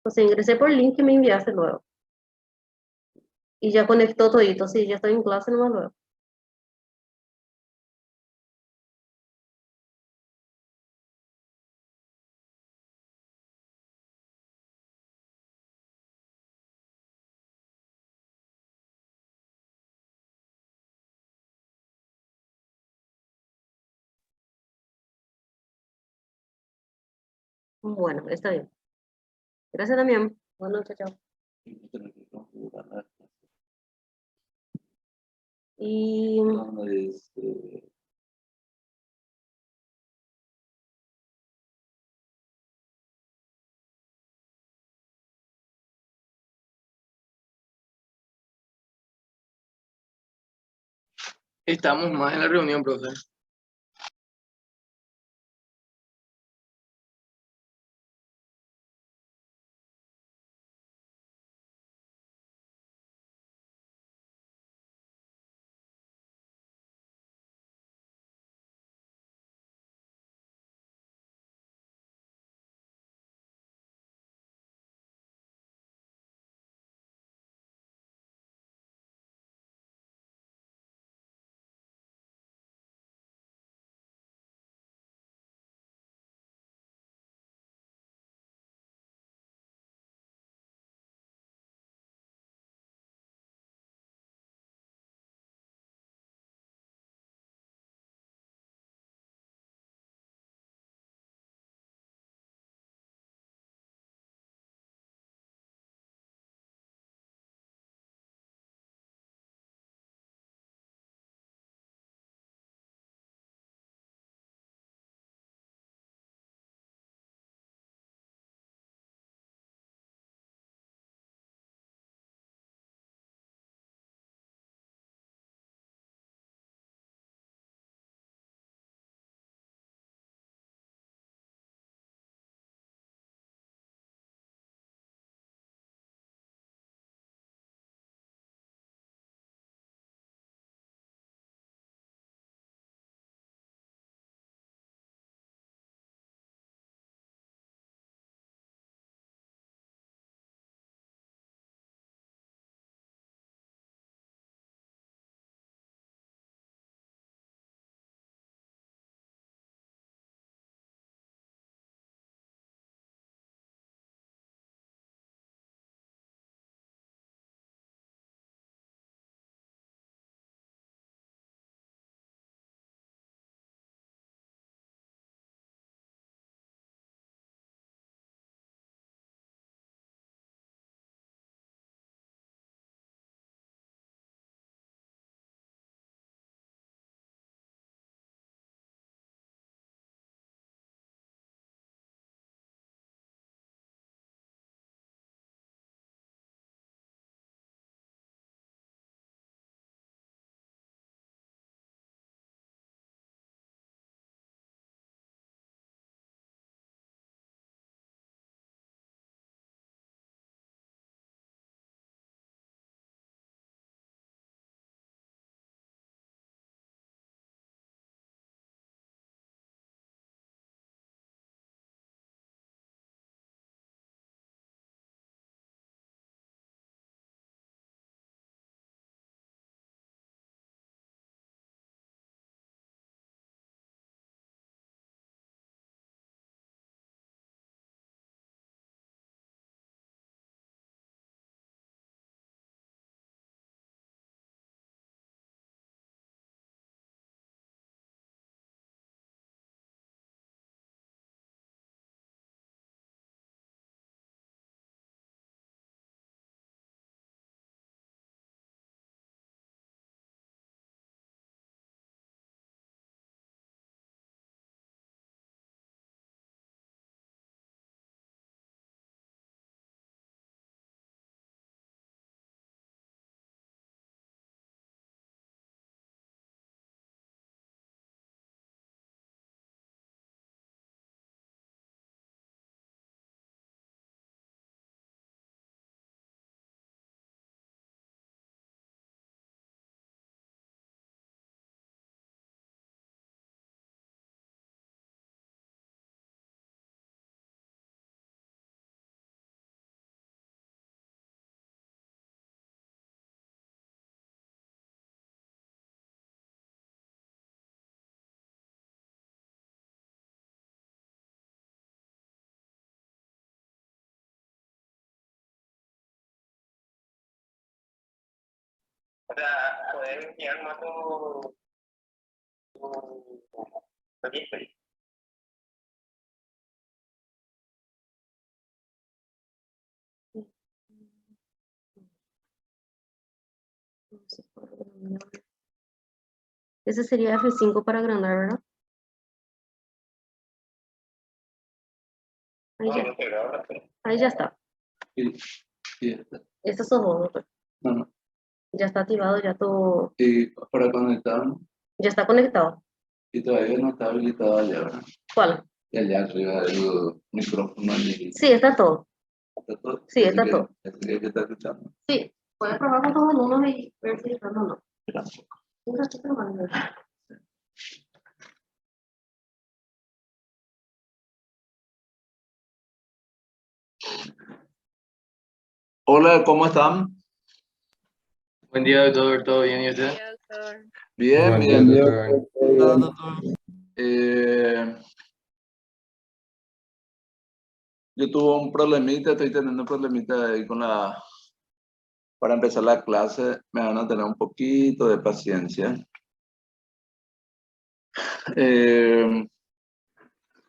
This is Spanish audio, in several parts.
O sea, ingresé por el link que me enviaste luego. Y ya conectó todito, sí, ya estoy en clase nomás luego. Bueno, está bien. Gracias, Damián. Bueno, chao, chao. Y Estamos más en la reunión, profe. O sea, poder enviar más tu proyecto. Ese sería F5 para agrandar, ¿verdad? Ahí No, ya, no te grabo. ahí ya está. Y está. Este sos vos, doctor. No, no. Ya está activado, ya todo, Y para conectarnos, ya está conectado. y todavía no está habilitado allá, ¿verdad? ¿Cuál? Y allá arriba del micrófono. Allí. Sí, está todo. ¿Está todo? Sí, está todo. Así que está escuchando. Sí, puedes probar con tus alumnos y ver si están o no. Gracias. Un ratito nomás, ¿no? Hola, ¿cómo están? Buen día, doctor. ¿Todo bien? ¿Y usted? Bien, Buen bien. día, doctor. Yo tuve un problemita, estoy teniendo un problemita ahí para empezar la clase, me van a tener un poquito de paciencia.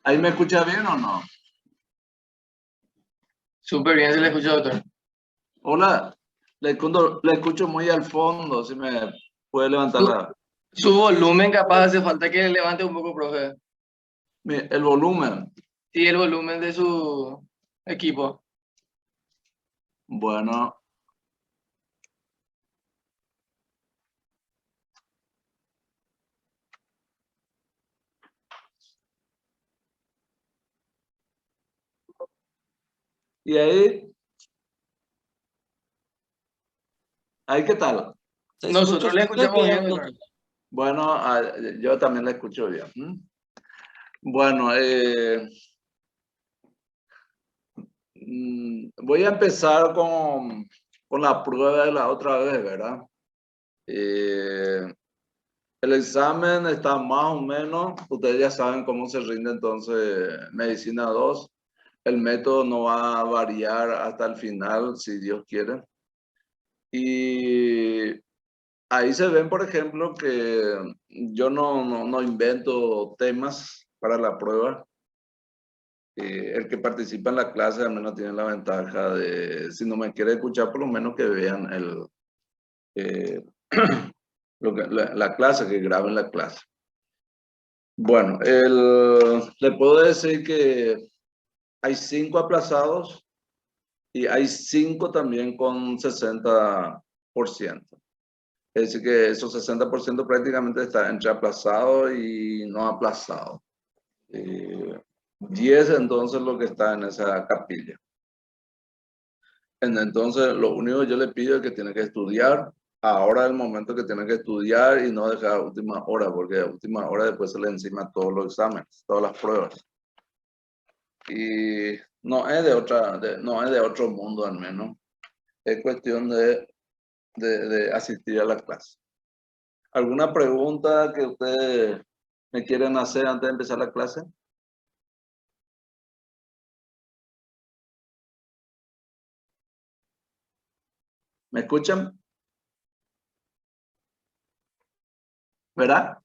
¿Ahí me escucha bien o no? Súper bien, se le escucha, doctor. Hola, le escucho muy al fondo, si me puede levantar Su volumen capaz hace falta que le levante un poco, profe. el volumen. Sí, el volumen de su equipo. Bueno. ¿Y ahí qué tal? Nosotros le escuchamos bien, doctor. Bueno, yo también la escucho bien. Bueno, voy a empezar con la prueba de la otra vez, ¿verdad? El examen está más o menos, ustedes ya saben cómo se rinde entonces Medicina 2. El método no va a variar hasta el final, si Dios quiere. Y ahí se ven, por ejemplo, que yo no invento temas para la prueba. El que participa en la clase al menos tiene la ventaja de, si no me quiere escuchar, por lo menos que vean la clase, que graben la clase. Bueno, le puedo decir que hay 5 aplazados y hay 5 también con 60%. Es decir, que esos 60% prácticamente está entre aplazado y no aplazado. 10 entonces lo que está en esa capilla. Entonces, lo único que yo le pido es que tiene que estudiar. Ahora es el momento que tiene que estudiar y no dejar a última hora, porque a última hora después se le encima todos los exámenes, todas las pruebas. Y no es no es de otro mundo al menos. Es cuestión de asistir a la clase. ¿Alguna pregunta que ustedes me quieren hacer antes de empezar la clase? ¿Me escuchan? ¿Verdad?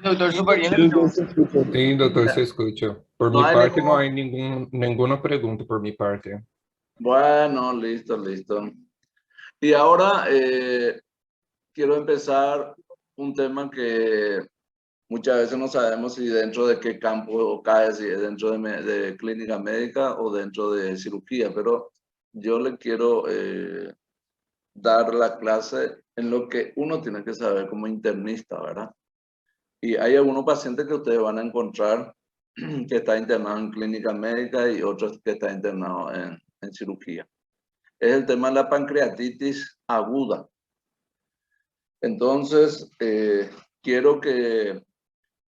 Doctor, súper bien. Sí, doctor, se escucha. Por No mi hay parte, no ningún... hay ninguna pregunta por mi parte. Bueno, listo, listo. Y ahora quiero empezar un tema que muchas veces no sabemos si dentro de qué campo cae, si es dentro de clínica médica o dentro de cirugía, pero yo le quiero dar la clase en lo que uno tiene que saber como internista, ¿verdad? Y hay algunos pacientes que ustedes van a encontrar que está internado en clínica médica y otros que está internado en cirugía. Es el tema de la pancreatitis aguda. Entonces, quiero que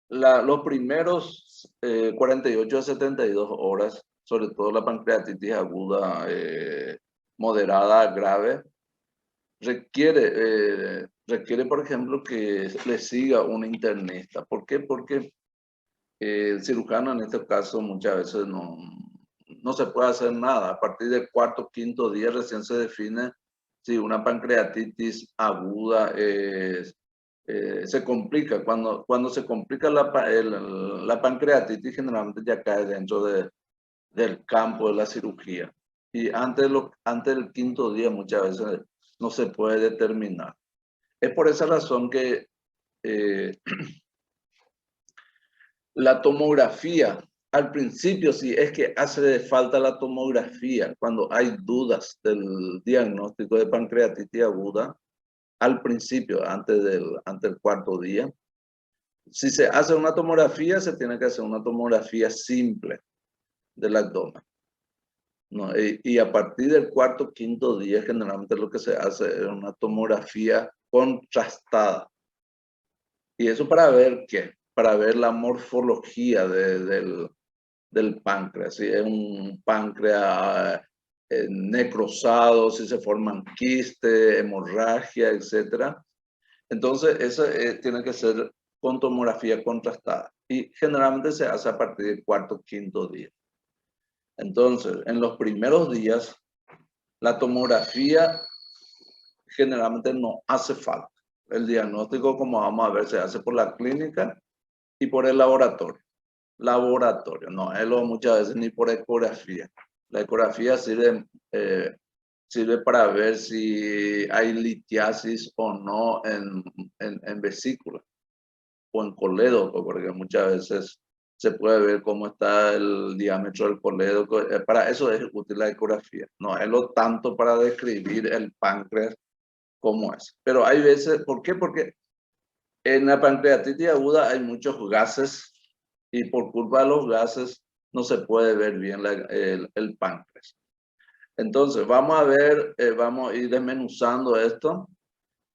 los primeros 48 a 72 horas, sobre todo la pancreatitis aguda moderada, grave, requiere, por ejemplo, que le siga un internista. ¿Por qué? Porque el cirujano en este caso muchas veces no se puede hacer nada. A partir del cuarto, quinto día recién se define si una pancreatitis aguda se complica. Cuando se complica la pancreatitis, generalmente ya cae dentro del campo de la cirugía. Y antes del quinto día muchas veces no se puede determinar. Es por esa razón que la tomografía, al principio, si es que hace falta la tomografía, cuando hay dudas del diagnóstico de pancreatitis aguda, al principio, antes del cuarto día, si se hace una tomografía, se tiene que hacer una tomografía simple del abdomen, ¿no? Y a partir del cuarto, quinto día, generalmente lo que se hace es una tomografía contrastada. ¿Y eso para ver qué? Para ver la morfología del páncreas. Si es un páncreas necrosado, si se forman quistes, hemorragia, etc. Entonces, eso tiene que ser con tomografía contrastada. Y generalmente se hace a partir del cuarto, quinto día. Entonces, en los primeros días, la tomografía generalmente no hace falta. El diagnóstico, como vamos a ver, se hace por la clínica y por el laboratorio. No, muchas veces ni por ecografía. La ecografía sirve para ver si hay litiasis o no en vesícula o en colédoco, porque muchas veces se puede ver cómo está el diámetro del colédoco. Para eso es útil la ecografía. No es lo tanto para describir el páncreas como es. Pero hay veces, ¿por qué? Porque en la pancreatitis aguda hay muchos gases y por culpa de los gases no se puede ver bien el páncreas. Entonces, vamos a ver, vamos a ir desmenuzando esto,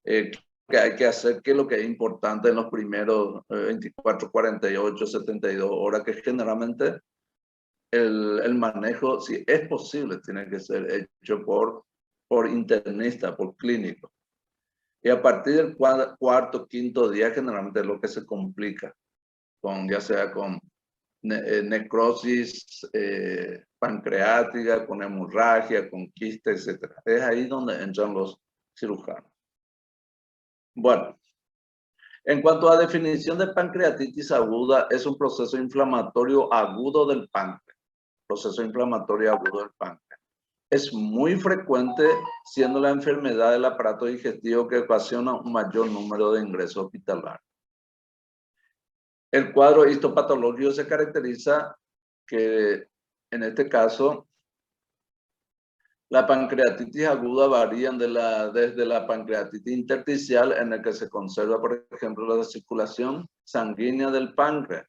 que hay que hacer, qué es lo que es importante en los primeros 24, 48, 72 horas, que generalmente el manejo, si es posible, tiene que ser hecho por internista, por clínico. Y a partir del cuarto, quinto día, generalmente es lo que se complica, ya sea con necrosis pancreática, con hemorragia, con quiste, etc. Es ahí donde entran los cirujanos. Bueno, en cuanto a definición de pancreatitis aguda, es un proceso inflamatorio agudo del páncreas. Proceso inflamatorio agudo del páncreas. Es muy frecuente, siendo la enfermedad del aparato digestivo que ocasiona un mayor número de ingresos hospitalarios. El cuadro histopatológico se caracteriza que, en este caso, la pancreatitis aguda varía desde la pancreatitis intersticial, en el que se conserva, por ejemplo, la circulación sanguínea del páncreas,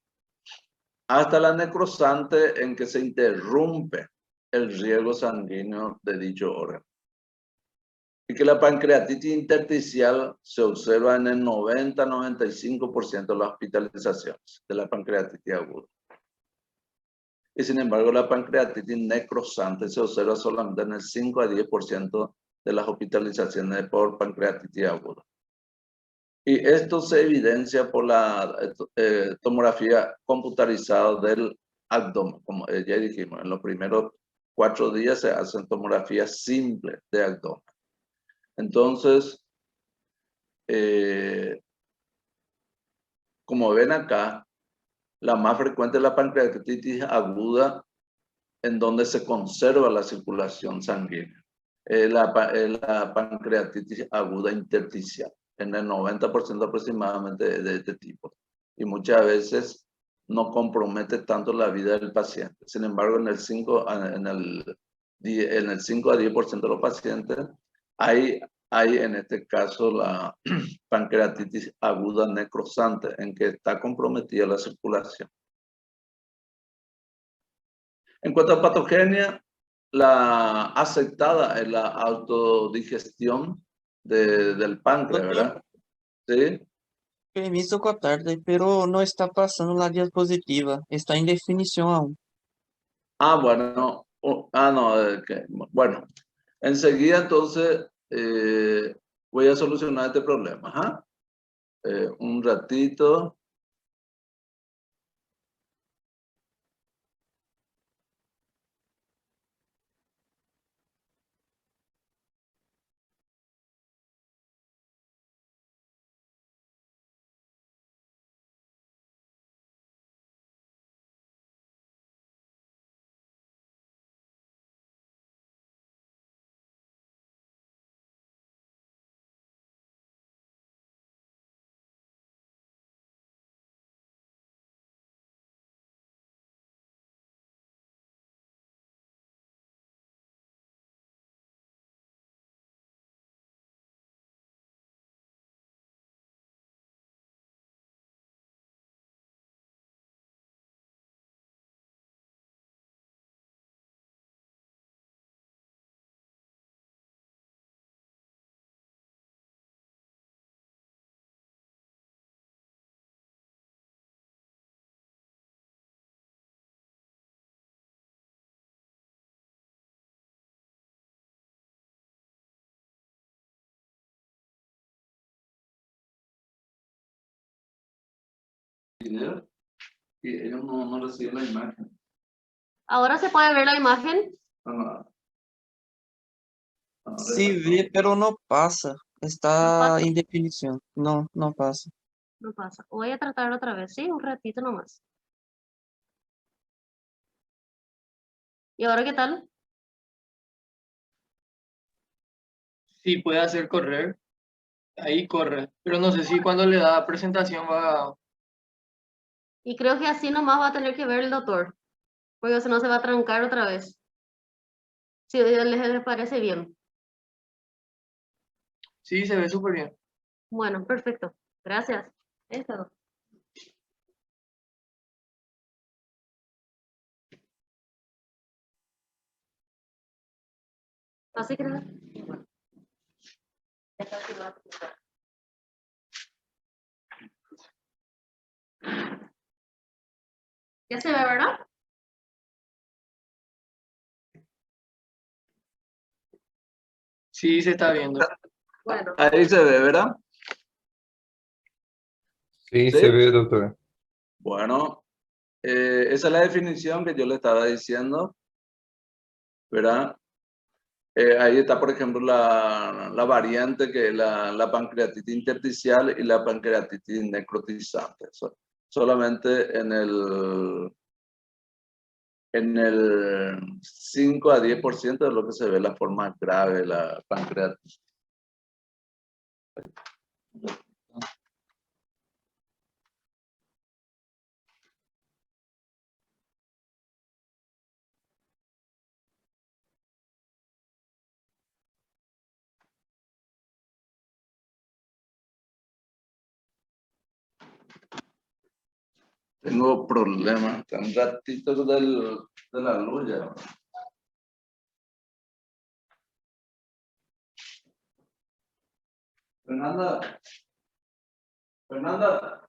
hasta la necrosante, en que se interrumpe el riego sanguíneo de dicho órgano. Y que la pancreatitis intersticial se observa en el 90-95% de las hospitalizaciones de la pancreatitis aguda. Y sin embargo, la pancreatitis necrosante se observa solamente en el 5 a 10% de las hospitalizaciones por pancreatitis aguda. Y esto se evidencia por la tomografía computarizada del abdomen. Como ya dijimos, en los primeros 4 días se hacen tomografías simples de abdomen. Entonces, como ven acá, la más frecuente es la pancreatitis aguda, en donde se conserva la circulación sanguínea. La pancreatitis aguda intersticial, en el 90% aproximadamente de este tipo. Y muchas veces no compromete tanto la vida del paciente. Sin embargo, en el 5 a 10% de los pacientes hay en este caso la pancreatitis aguda necrosante, en que está comprometida la circulación. En cuanto a patogenia, la aceptada es la autodigestión del páncreas, ¿verdad? Sí. Permiso com a tarde, pero não está passando la diapositiva. Está em definição aún. Ah, bueno. No. Bueno, enseguida entonces voy a solucionar este problema. ¿Ah? Un ratito. dinero y ellos no reciben la imagen. Ahora se puede ver la imagen. No, Sí ve, pero no pasa. Está en definición. No, no pasa. No pasa. Voy a tratar otra vez, sí, un ratito nomás. ¿Y ahora qué tal? Sí, puede hacer correr. Ahí corre. Pero no sé si cuando le da presentación va. Y creo que así nomás va a tener que ver el doctor, porque si no se va a trancar otra vez. Si les parece bien. Sí, se ve súper bien. Bueno, perfecto. Gracias. Es todo. Así que ya se ve, ¿verdad? Sí, se está viendo. Bueno, Ahí se ve, ¿verdad? Sí, ¿Sí? se ve, doctor. Bueno, esa es la definición que yo le estaba diciendo, ¿verdad? Ahí está, por ejemplo, la variante que es la pancreatitis intersticial y la pancreatitis necrotizante. Solamente en el 5 a 10% de lo que se ve la forma grave de la pancreatitis. Tengo problemas, un ratito de la luz ya. Fernanda. Fernanda.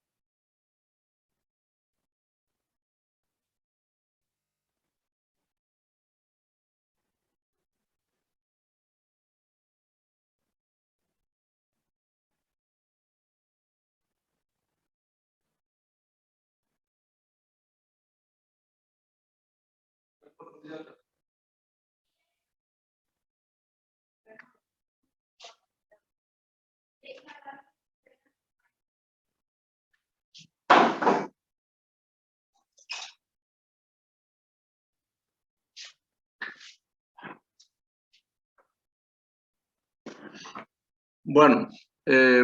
Bueno,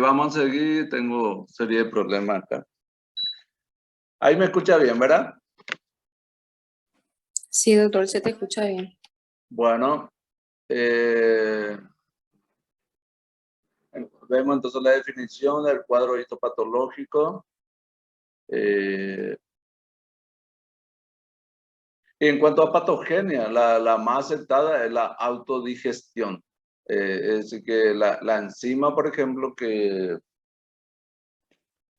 vamos a seguir. Tengo serie de problemas acá. Ahí me escucha bien, ¿verdad? Sí, doctor, se te escucha bien. Bueno, vemos entonces la definición del cuadro histopatológico. En cuanto a patogenia, la más aceptada es la autodigestión. Es decir, que la enzima, por ejemplo, que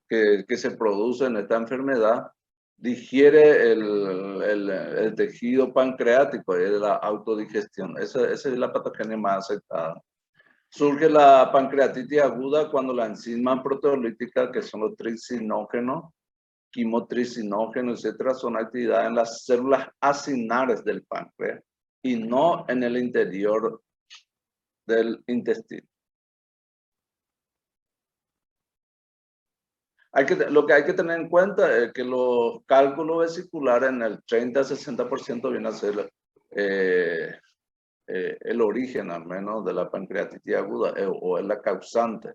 se produce en esta enfermedad, digiere el tejido pancreático, es la autodigestión. Esa es la patogenia más aceptada. Surge la pancreatitis aguda cuando la enzima proteolítica, que son los tricinógenos, quimotricinógenos, etcétera, son actividades en las células acinares del páncreas y no en el interior del intestino. Lo que hay que tener en cuenta es que los cálculos vesiculares en el 30-60% vienen a ser el origen, al menos, de la pancreatitis aguda o es la causante.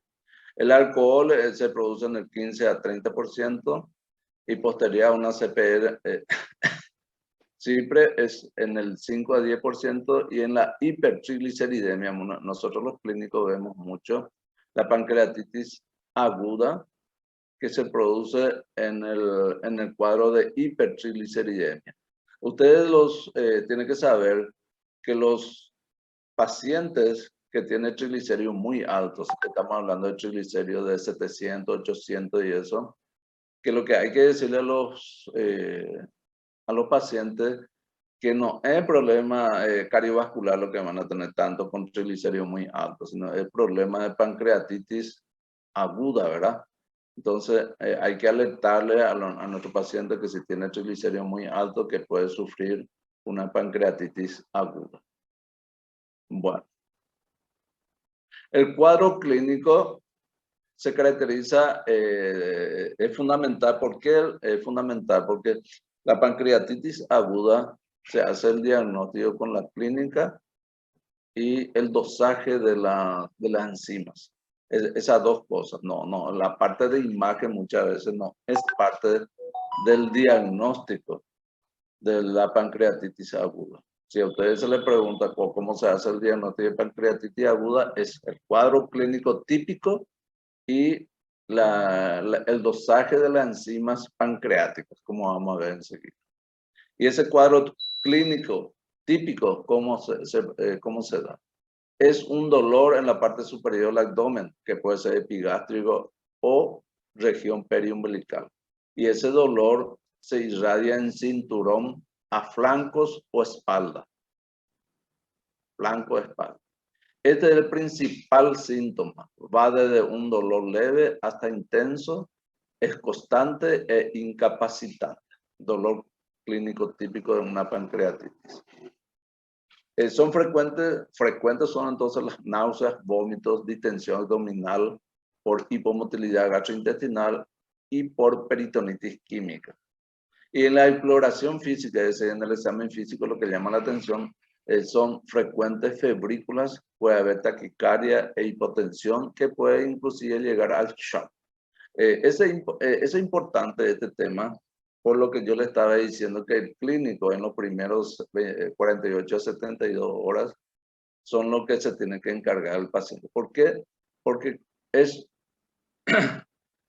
El alcohol se produce en el 15-30% y posterior a una CPR siempre es en el 5-10% y en la hipertrigliceridemia. Nosotros los clínicos vemos mucho la pancreatitis aguda que se produce en el cuadro de hipertrigliceridemia. Ustedes tienen que saber que los pacientes que tienen triglicéridos muy altos, estamos hablando de triglicéridos de 700, 800 y eso, que lo que hay que decirle a los pacientes que no es problema cardiovascular lo que van a tener tanto con triglicéridos muy altos, sino es problema de pancreatitis aguda, ¿verdad? Entonces, hay que alertarle a nuestro paciente que si tiene triglicéridos muy altos, que puede sufrir una pancreatitis aguda. Bueno, el cuadro clínico se caracteriza, es fundamental. ¿Por qué es fundamental? Porque la pancreatitis aguda se hace el diagnóstico con la clínica y el dosaje de las enzimas. Esas dos cosas. No, la parte de imagen muchas veces no es parte del diagnóstico de la pancreatitis aguda. Si a ustedes se les pregunta cómo se hace el diagnóstico de pancreatitis aguda, es el cuadro clínico típico y el dosaje de las enzimas pancreáticas, como vamos a ver enseguida. Y ese cuadro clínico típico, ¿cómo se da? Es un dolor en la parte superior del abdomen, que puede ser epigástrico o región periumbilical. Y ese dolor se irradia en cinturón a flancos o espalda. Flanco o espalda. Este es el principal síntoma. Va desde un dolor leve hasta intenso, es constante e incapacitante. Dolor clínico típico de una pancreatitis. Son frecuentes son entonces las náuseas, vómitos, distensión abdominal por hipomotilidad gastrointestinal y por peritonitis química. Y en la exploración física, es decir, en el examen físico, lo que llama la atención son frecuentes febrículas, puede haber taquicardia e hipotensión que puede inclusive llegar al shock. Es importante este tema, por lo que yo le estaba diciendo que el clínico en los primeros 48 a 72 horas son los que se tiene que encargar el paciente. ¿Por qué? Porque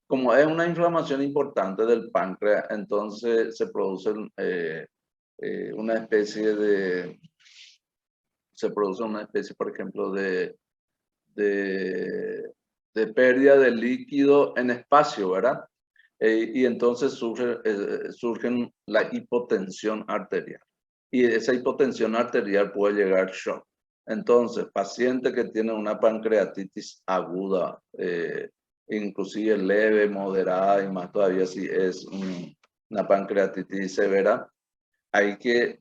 como es una inflamación importante del páncreas, entonces se produce una especie, por ejemplo, de pérdida de líquido en espacio, ¿verdad? Y entonces surgen la hipotensión arterial. Y esa hipotensión arterial puede llegar al shock. Entonces, paciente que tiene una pancreatitis aguda, inclusive leve, moderada y más todavía si es una pancreatitis severa, hay que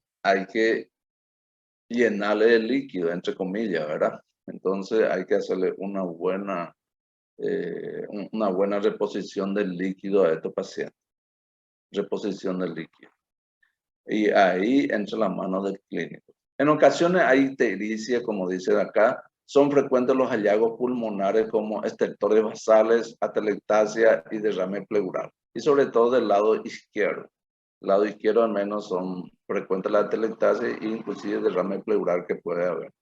llenarle el líquido, entre comillas, ¿verdad? Entonces hay que hacerle una buena reposición del líquido a estos pacientes. Reposición del líquido. Y ahí entra la mano del clínico. En ocasiones hay ictericia, como dice acá. Son frecuentes los hallazgos pulmonares como estertores basales, atelectasia y derrame pleural. Y sobre todo del lado izquierdo. Del lado izquierdo al menos son frecuentes la atelectasia e inclusive derrame pleural que puede haber.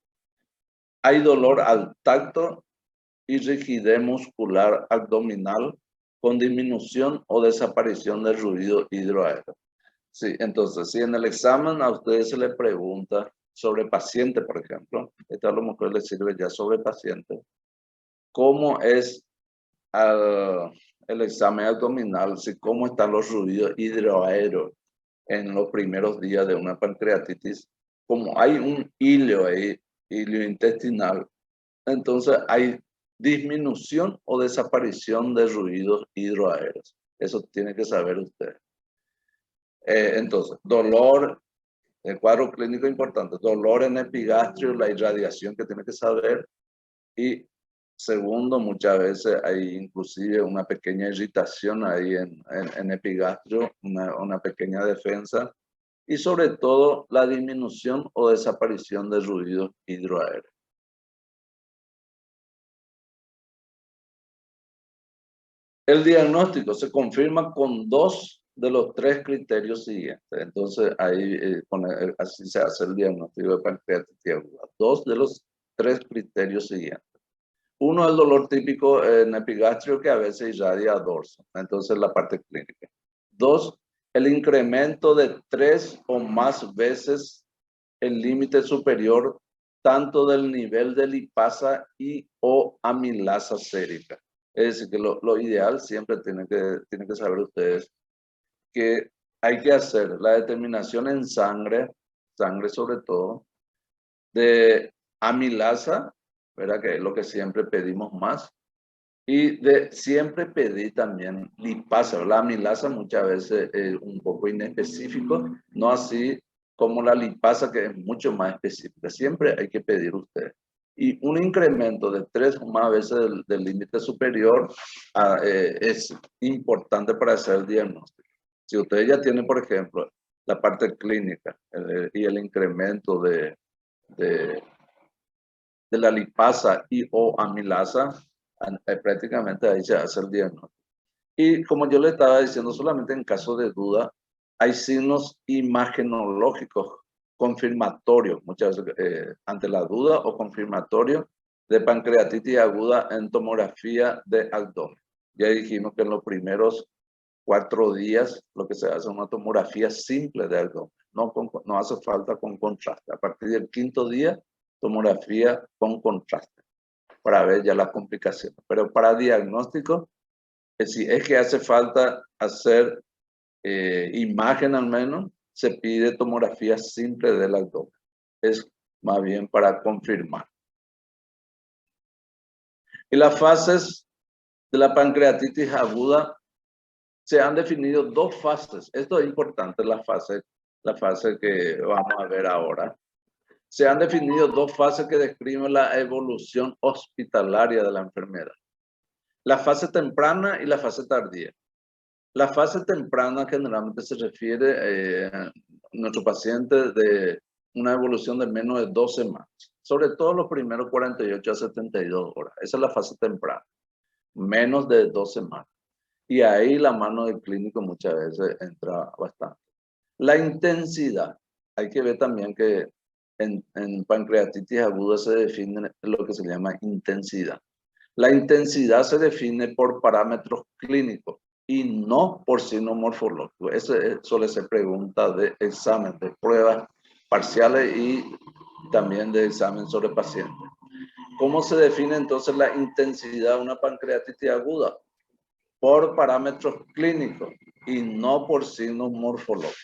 Hay dolor al tacto y rigidez muscular abdominal con disminución o desaparición del ruido hidroaéreo. Sí, entonces, si en el examen a ustedes se les pregunta sobre paciente, por ejemplo, esto a lo mejor les sirve ya sobre paciente, ¿cómo es el examen abdominal? Si cómo están los ruidos hidroaéreos en los primeros días de una pancreatitis, como hay un hilo ahí, hilo intestinal, entonces hay disminución o desaparición de ruidos hidroaéreos. Eso tiene que saber usted. Entonces, dolor, el cuadro clínico importante, dolor en epigastrio, la irradiación que tiene que saber. Y segundo, muchas veces hay inclusive una pequeña irritación ahí en epigastrio, una pequeña defensa. Y sobre todo, la disminución o desaparición de ruidos hidroaéreos. El diagnóstico se confirma con 2 de los 3 criterios siguientes. Entonces, ahí así se hace el diagnóstico de pancreatitis aguda. 2 de los 3 criterios siguientes. Uno es el dolor típico en epigastrio que a veces irradia a dorso. Entonces, la parte clínica. 2, el incremento de 3 o más veces el límite superior tanto del nivel de lipasa y o amilasa sérica. Es decir, que lo ideal siempre tienen que saber ustedes que hay que hacer la determinación en sangre sobre todo, de amilasa, ¿verdad? Que es lo que siempre pedimos más, Y de siempre pedir también lipasa. La amilasa muchas veces es un poco inespecífico, no así como la lipasa, que es mucho más específica. Siempre hay que pedir usted. Y un incremento de 3 o más veces del límite superior es importante para hacer el diagnóstico. Si usted ya tiene, por ejemplo, la parte clínica y el incremento de la lipasa y o amilasa, prácticamente ahí se hace el diagnóstico. Y como yo le estaba diciendo, solamente en caso de duda, hay signos imagenológicos confirmatorios, muchas veces ante la duda o confirmatorio de pancreatitis aguda en tomografía de abdomen. Ya dijimos que en los primeros 4 días lo que se hace es una tomografía simple de abdomen, no hace falta con contraste. A partir del 5.º día, tomografía con contraste para ver ya las complicaciones. Pero para diagnóstico, si es que hace falta hacer imagen al menos, se pide tomografía simple del abdomen. Es más bien para confirmar. Y las fases de la pancreatitis aguda, se han definido 2 fases. Esto es importante, la fase que vamos a ver ahora. Se han definido 2 fases que describen la evolución hospitalaria de la enfermedad. La fase temprana y la fase tardía. La fase temprana generalmente se refiere a nuestro paciente de una evolución de menos de 2 semanas, sobre todo los primeros 48 a 72 horas. Esa es la fase temprana, menos de 2 semanas. Y ahí la mano del clínico muchas veces entra bastante. La intensidad. Hay que ver también que en pancreatitis aguda se define lo que se llama intensidad. La intensidad se define por parámetros clínicos y no por signo morfológico. Eso suele ser pregunta de examen, de pruebas parciales y también de examen sobre pacientes. ¿Cómo se define entonces la intensidad de una pancreatitis aguda? Por parámetros clínicos y no por signos morfológicos.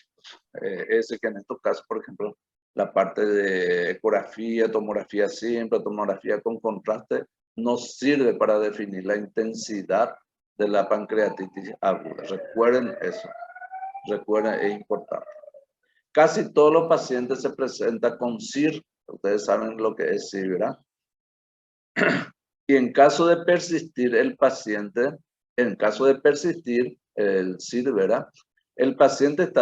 Ese que en estos casos, por ejemplo, la parte de ecografía, tomografía simple, tomografía con contraste, no sirve para definir la intensidad de la pancreatitis aguda. Recuerden eso. Recuerden, es importante. Casi todos los pacientes se presentan con CIR. Ustedes saben lo que es CIR, ¿verdad? Y en caso de persistir el paciente, en caso de persistir el CIR, ¿verdad? El paciente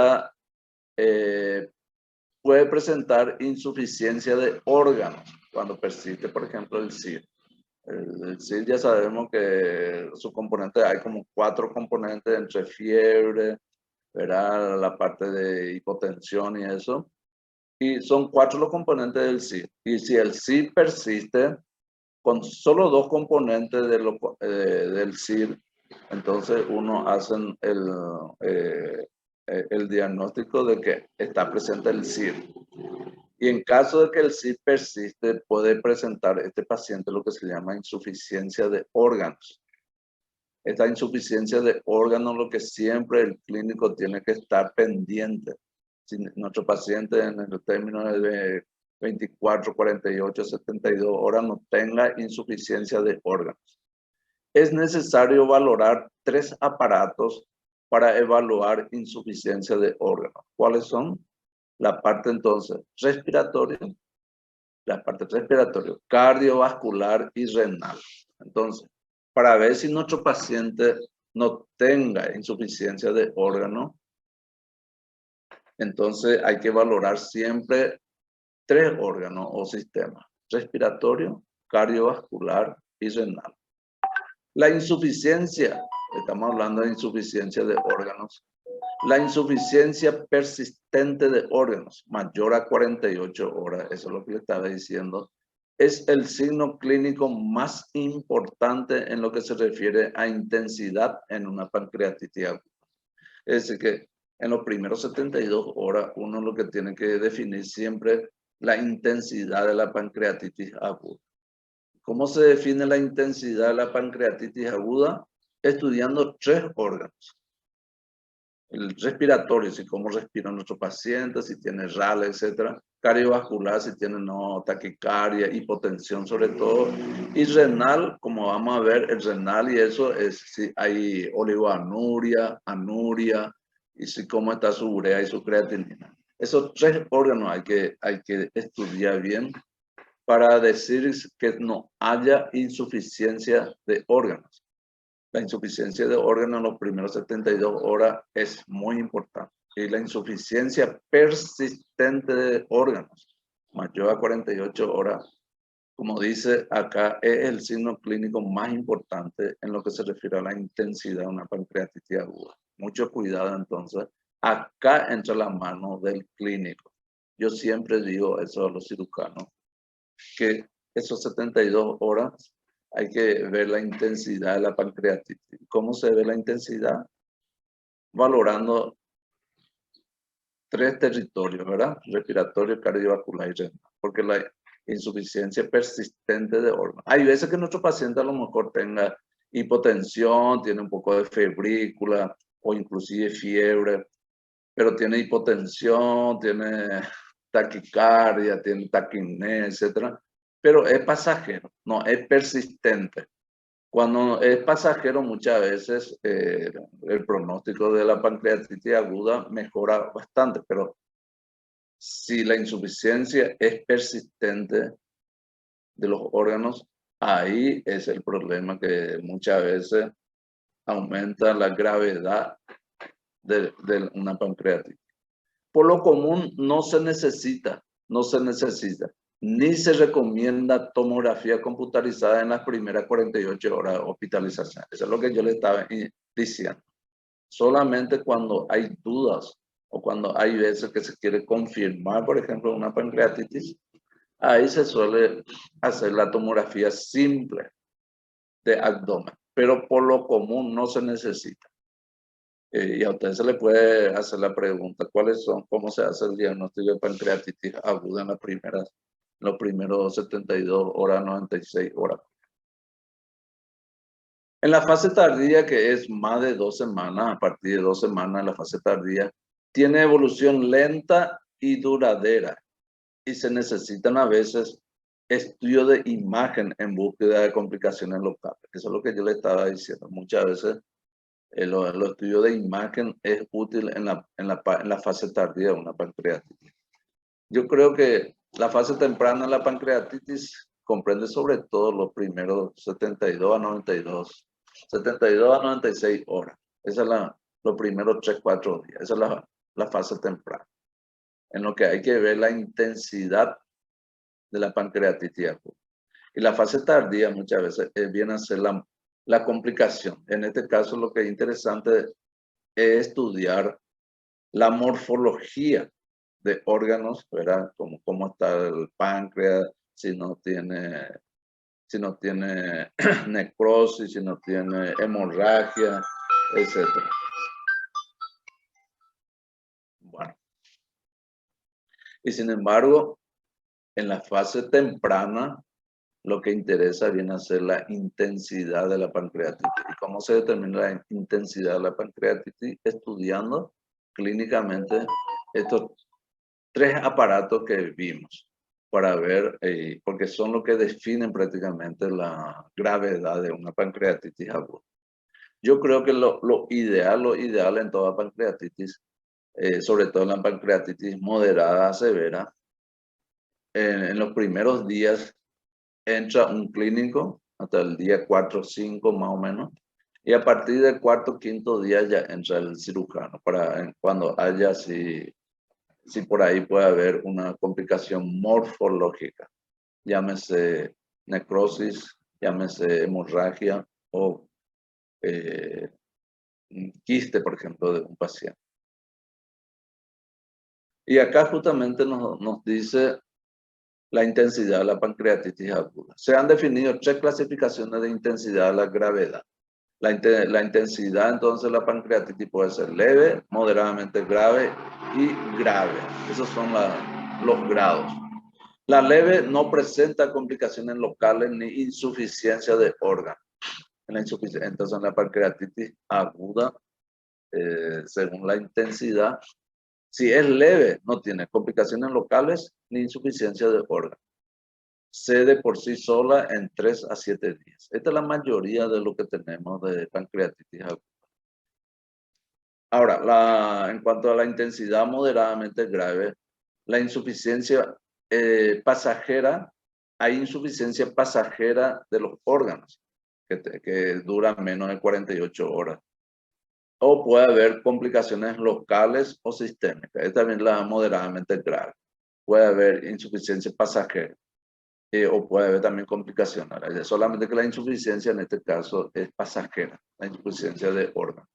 puede presentar insuficiencia de órganos cuando persiste, por ejemplo, el CIR. El CIR ya sabemos que su componente, hay como 4 componentes entre fiebre, ¿verdad? La parte de hipotensión y eso. Y son 4 los componentes del CIR. Y si el CIR persiste con solo 2 componentes del CIR, entonces uno hace el diagnóstico de que está presente el CIR. Y en caso de que el CIR persiste, puede presentar este paciente lo que se llama insuficiencia de órganos. Esta insuficiencia de órganos, lo que siempre el clínico tiene que estar pendiente. Si nuestro paciente en el término de 24, 48, 72 horas no tenga insuficiencia de órganos. Es necesario valorar 3 aparatos para evaluar insuficiencia de órganos. ¿Cuáles son? La parte entonces respiratoria, cardiovascular y renal. Entonces, para ver si nuestro paciente no tenga insuficiencia de órgano, entonces hay que valorar siempre 3 órganos o sistemas: respiratorio, cardiovascular y renal. La insuficiencia, estamos hablando de insuficiencia de órganos. La insuficiencia persistente de órganos, mayor a 48 horas, eso es lo que le estaba diciendo, es el signo clínico más importante en lo que se refiere a intensidad en una pancreatitis aguda. Es decir, que en los primeros 72 horas uno lo que tiene que definir siempre la intensidad de la pancreatitis aguda. ¿Cómo se define la intensidad de la pancreatitis aguda? Estudiando 3 órganos. El respiratorio, si cómo respira nuestro paciente, si tiene RAL, etc. cardiovascular, si tiene no, taquicardia, hipotensión sobre todo, y renal, como vamos a ver, el renal y eso es si hay oligoanuria, anuria, y si cómo está su urea y su creatinina. Esos 3 órganos hay que estudiar bien para decir que no haya insuficiencia de órganos. La insuficiencia de órganos en los primeros 72 horas es muy importante. Y la insuficiencia persistente de órganos, mayor a 48 horas, como dice acá, es el signo clínico más importante en lo que se refiere a la intensidad de una pancreatitis aguda. Mucho cuidado entonces. Acá entra la mano del clínico. Yo siempre digo eso a los cirujanos, que esos 72 horas hay que ver la intensidad de la pancreatitis. ¿Cómo se ve la intensidad? Valorando 3 territorios, ¿verdad? Respiratorio, cardiovascular y renal. Porque la insuficiencia persistente de órganos. Hay veces que nuestro paciente a lo mejor tenga hipotensión, tiene un poco de febrícula o inclusive fiebre, pero tiene hipotensión, tiene taquicardia, tiene taquipnea, etc. Pero es pasajero, no es persistente. Cuando es pasajero, muchas veces el pronóstico de la pancreatitis aguda mejora bastante, pero si la insuficiencia es persistente de los órganos, ahí es el problema que muchas veces aumenta la gravedad de una pancreatitis. Por lo común no se necesita, ni se recomienda tomografía computarizada en las primeras 48 horas de hospitalización. Eso es lo que yo le estaba diciendo. Solamente cuando hay dudas o cuando hay veces que se quiere confirmar, por ejemplo, una pancreatitis, ahí se suele hacer la tomografía simple de abdomen, pero por lo común no se necesita. Y a usted se le puede hacer la pregunta, ¿cómo se hace el diagnóstico de pancreatitis aguda en los primeros 72 horas, 96 horas? En la fase tardía, que es más de 2 semanas, a partir de 2 semanas, la fase tardía tiene evolución lenta y duradera y se necesitan a veces estudios de imagen en búsqueda de complicaciones locales. Eso es lo que yo le estaba diciendo. Muchas veces los estudios de imagen es útil en la fase tardía de una pancreatitis. Yo creo que la fase temprana de la pancreatitis comprende sobre todo los primeros 72 a 96 horas. Esa es los primeros 3-4 días. Esa es la fase temprana, en lo que hay que ver la intensidad de la pancreatitis aguda. Y la fase tardía muchas veces viene a ser la complicación. En este caso lo que es interesante es estudiar la morfología de órganos, ¿verdad? Cómo está el páncreas, si no tiene necrosis, si no tiene hemorragia, etc. Bueno. Y sin embargo, en la fase temprana, lo que interesa viene a ser la intensidad de la pancreatitis. ¿Y cómo se determina la intensidad de la pancreatitis? Estudiando clínicamente estos 3 aparatos que vimos para ver, porque son los que definen prácticamente la gravedad de una pancreatitis aguda. Yo creo que lo ideal en toda pancreatitis, sobre todo en la pancreatitis moderada a severa, en los primeros días entra un clínico hasta el día 4 o 5 más o menos, y a partir del 4 o 5 día ya entra el cirujano para cuando haya si por ahí puede haber una complicación morfológica, llámese necrosis, llámese hemorragia o quiste, por ejemplo, de un paciente. Y acá justamente nos dice la intensidad de la pancreatitis aguda. Se han definido 3 clasificaciones de intensidad de la gravedad. La intensidad entonces de la pancreatitis puede ser leve, moderadamente grave y grave. Esos son los grados. La leve no presenta complicaciones locales ni insuficiencia de órganos. Entonces en la pancreatitis aguda, según la intensidad, Si es leve, no tiene complicaciones locales ni insuficiencia de órgano. Cede por sí sola en 3 a 7 días. Esta es la mayoría de lo que tenemos de pancreatitis aguda. Ahora, en cuanto a la intensidad moderadamente grave, la insuficiencia pasajera, hay insuficiencia pasajera de los órganos que dura menos de 48 horas. O puede haber complicaciones locales o sistémicas. Es también la moderadamente grave. Puede haber insuficiencia pasajera. O puede haber también complicaciones. Solamente que la insuficiencia en este caso es pasajera, la insuficiencia de órganos.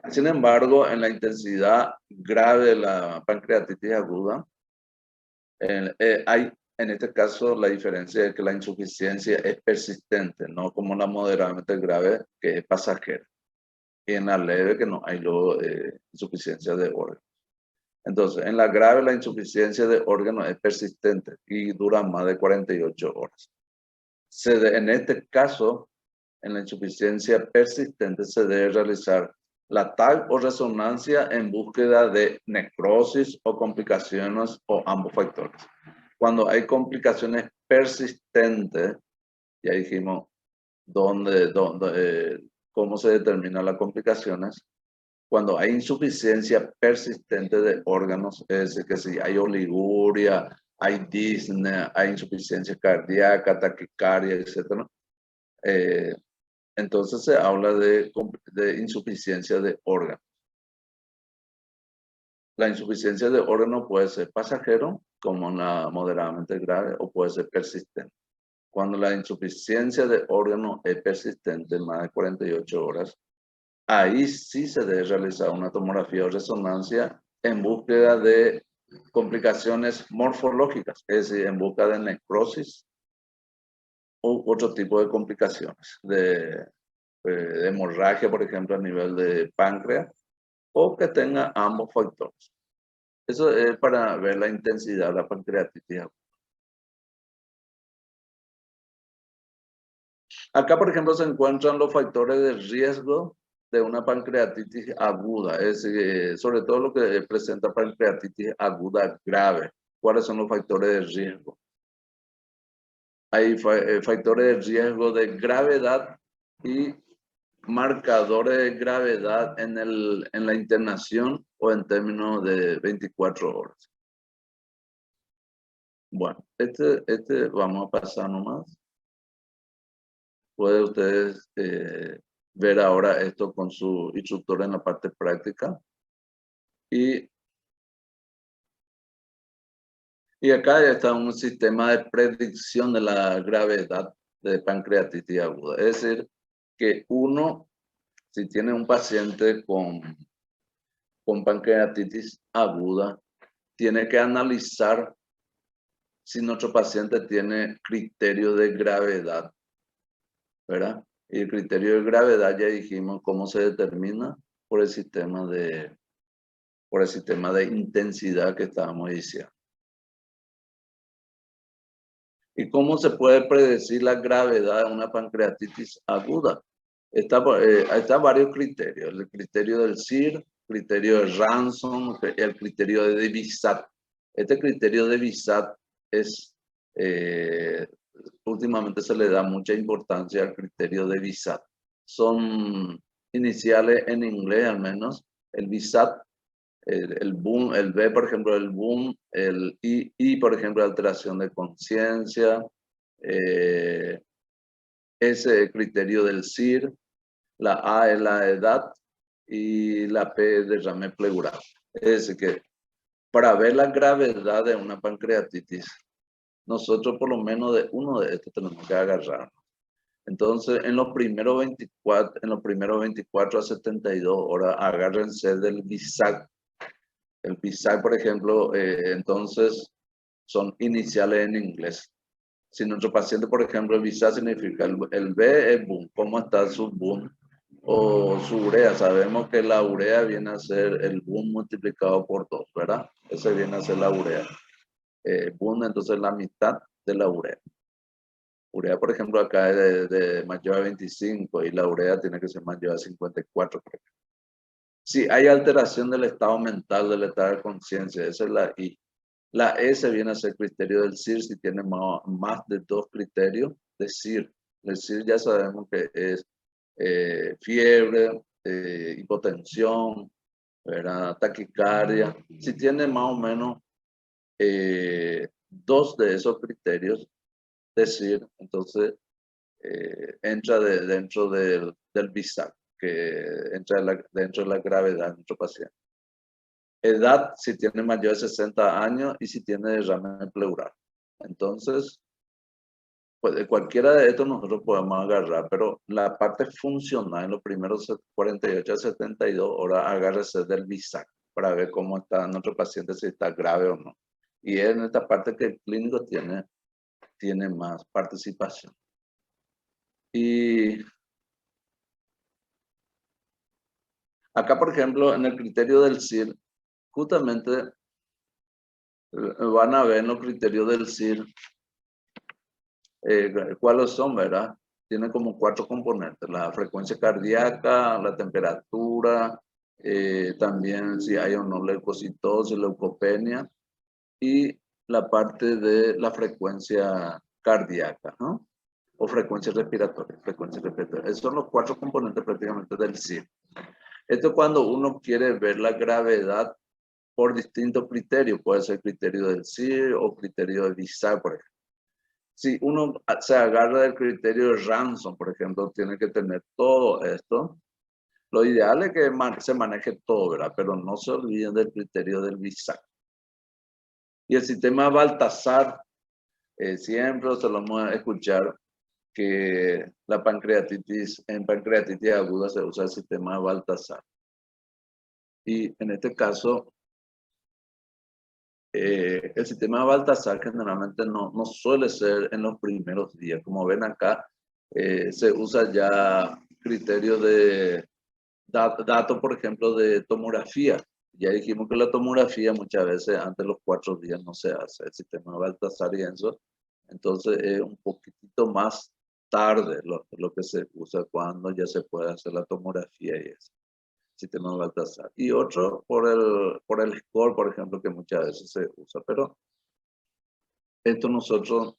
Sin embargo, en la intensidad grave de la pancreatitis aguda, hay en este caso la diferencia es que la insuficiencia es persistente, no como la moderadamente grave que es pasajera. Y en la leve que no hay luego insuficiencia de órganos. Entonces, en la grave la insuficiencia de órganos es persistente y dura más de 48 horas. En este caso, en la insuficiencia persistente se debe realizar la TAC o resonancia en búsqueda de necrosis o complicaciones o ambos factores. Cuando hay complicaciones persistentes, ya dijimos cómo se determinan las complicaciones. Cuando hay insuficiencia persistente de órganos, es decir, que si hay oliguria, hay disnea, hay insuficiencia cardíaca, taquicardia, etc. Entonces se habla de insuficiencia de órganos. La insuficiencia de órganos puede ser pasajero, como en la moderadamente grave, o puede ser persistente. Cuando la insuficiencia de órganos es persistente, más de 48 horas, ahí sí se debe realizar una tomografía o resonancia en búsqueda de complicaciones morfológicas, es decir, en busca de necrosis u otro tipo de complicaciones, de hemorragia, por ejemplo, a nivel de páncreas, o que tenga ambos factores. Eso es para ver la intensidad de la pancreatitis aguda. Acá, por ejemplo, se encuentran los factores de riesgo de una pancreatitis aguda, es decir, sobre todo lo que presenta pancreatitis aguda grave. ¿Cuáles son los factores de riesgo? Hay factores de riesgo de gravedad y marcadores de gravedad en la internación o en términos de 24 horas. Bueno, vamos a pasar nomás. Pueden ustedes ver ahora esto con su instructor en la parte práctica. Y acá está un sistema de predicción de la gravedad de pancreatitis aguda. Es decir, que uno, si tiene un paciente con pancreatitis aguda, tiene que analizar si nuestro paciente tiene criterio de gravedad, ¿verdad? Y el criterio de gravedad ya dijimos cómo se determina por el sistema de intensidad que estábamos diciendo. ¿Y cómo se puede predecir la gravedad de una pancreatitis aguda? Está varios criterios. El criterio del CIR, criterio de Ranson, el criterio de Visat. Este criterio de Visat es, últimamente se le da mucha importancia al criterio de Visat. Son iniciales en inglés al menos. El Visat, el boom, el B, por ejemplo, el boom, el I, por ejemplo, alteración de conciencia, ese criterio del CIR, la A es la edad y la P es derrame pleural. Es decir, que para ver la gravedad de una pancreatitis, nosotros por lo menos de uno de estos tenemos que agarrarnos. Entonces, en los primeros 24 a 72 horas, agárrense del BISAC. El BISAC, por ejemplo, entonces son iniciales en inglés. Si nuestro paciente, por ejemplo, el BISAC significa el B es boom, ¿cómo está su boom? O su urea, sabemos que la urea viene a ser el boom multiplicado por 2, ¿verdad? Ese viene a ser la urea. Boom, entonces la mitad de la urea. Urea, por ejemplo, acá es de mayor a 25 y la urea tiene que ser mayor a 54. Si hay alteración del estado mental, del estado de conciencia, esa es la I. La S viene a ser criterio del CIR si tiene más de 2 criterios de CIR. El CIR ya sabemos que es fiebre, hipotensión, ¿verdad? Taquicardia. Si tiene más o menos 2 de esos criterios de CIR, entonces entra dentro del BISAC, que entra dentro de la gravedad de nuestro paciente. Edad, si tiene mayor de 60 años y si tiene derrame pleural. Entonces, pues de cualquiera de estos nosotros podemos agarrar, pero la parte funcional en los primeros 48 a 72 horas agárrese del BISAC para ver cómo está nuestro paciente, si está grave o no. Y es en esta parte que el clínico tiene más participación. Y acá, por ejemplo, en el criterio del CIR, justamente van a ver en los criterios del CIR cuáles son, ¿verdad? Tiene como 4 componentes: la frecuencia cardíaca, la temperatura, también si hay o no leucocitosis, leucopenia, y la parte de la frecuencia cardíaca, ¿no? O frecuencia respiratoria, Esos son los 4 componentes prácticamente del CIR. Esto es cuando uno quiere ver la gravedad por distintos criterios. Puede ser criterio del CIR o criterio de BISAC, por ejemplo. Si uno se agarra del criterio de Ransom, por ejemplo, tiene que tener todo esto. Lo ideal es que se maneje todo, ¿verdad? Pero no se olviden del criterio del BISAC. Y el sistema Baltasar, siempre se lo vamos a escuchar, que la pancreatitis, en pancreatitis aguda se usa el sistema Baltasar. Y en este caso, el sistema Baltasar generalmente no suele ser en los primeros días. Como ven acá, se usa ya criterios de datos, por ejemplo, de tomografía. Ya dijimos que la tomografía muchas veces antes de los 4 días no se hace, el sistema Baltasar y eso. Entonces es un poquitito más tarde lo que se usa cuando ya se puede hacer la tomografía y eso. Sistema Baltasar. Y otro por el score, por ejemplo, que muchas veces se usa. Pero esto nosotros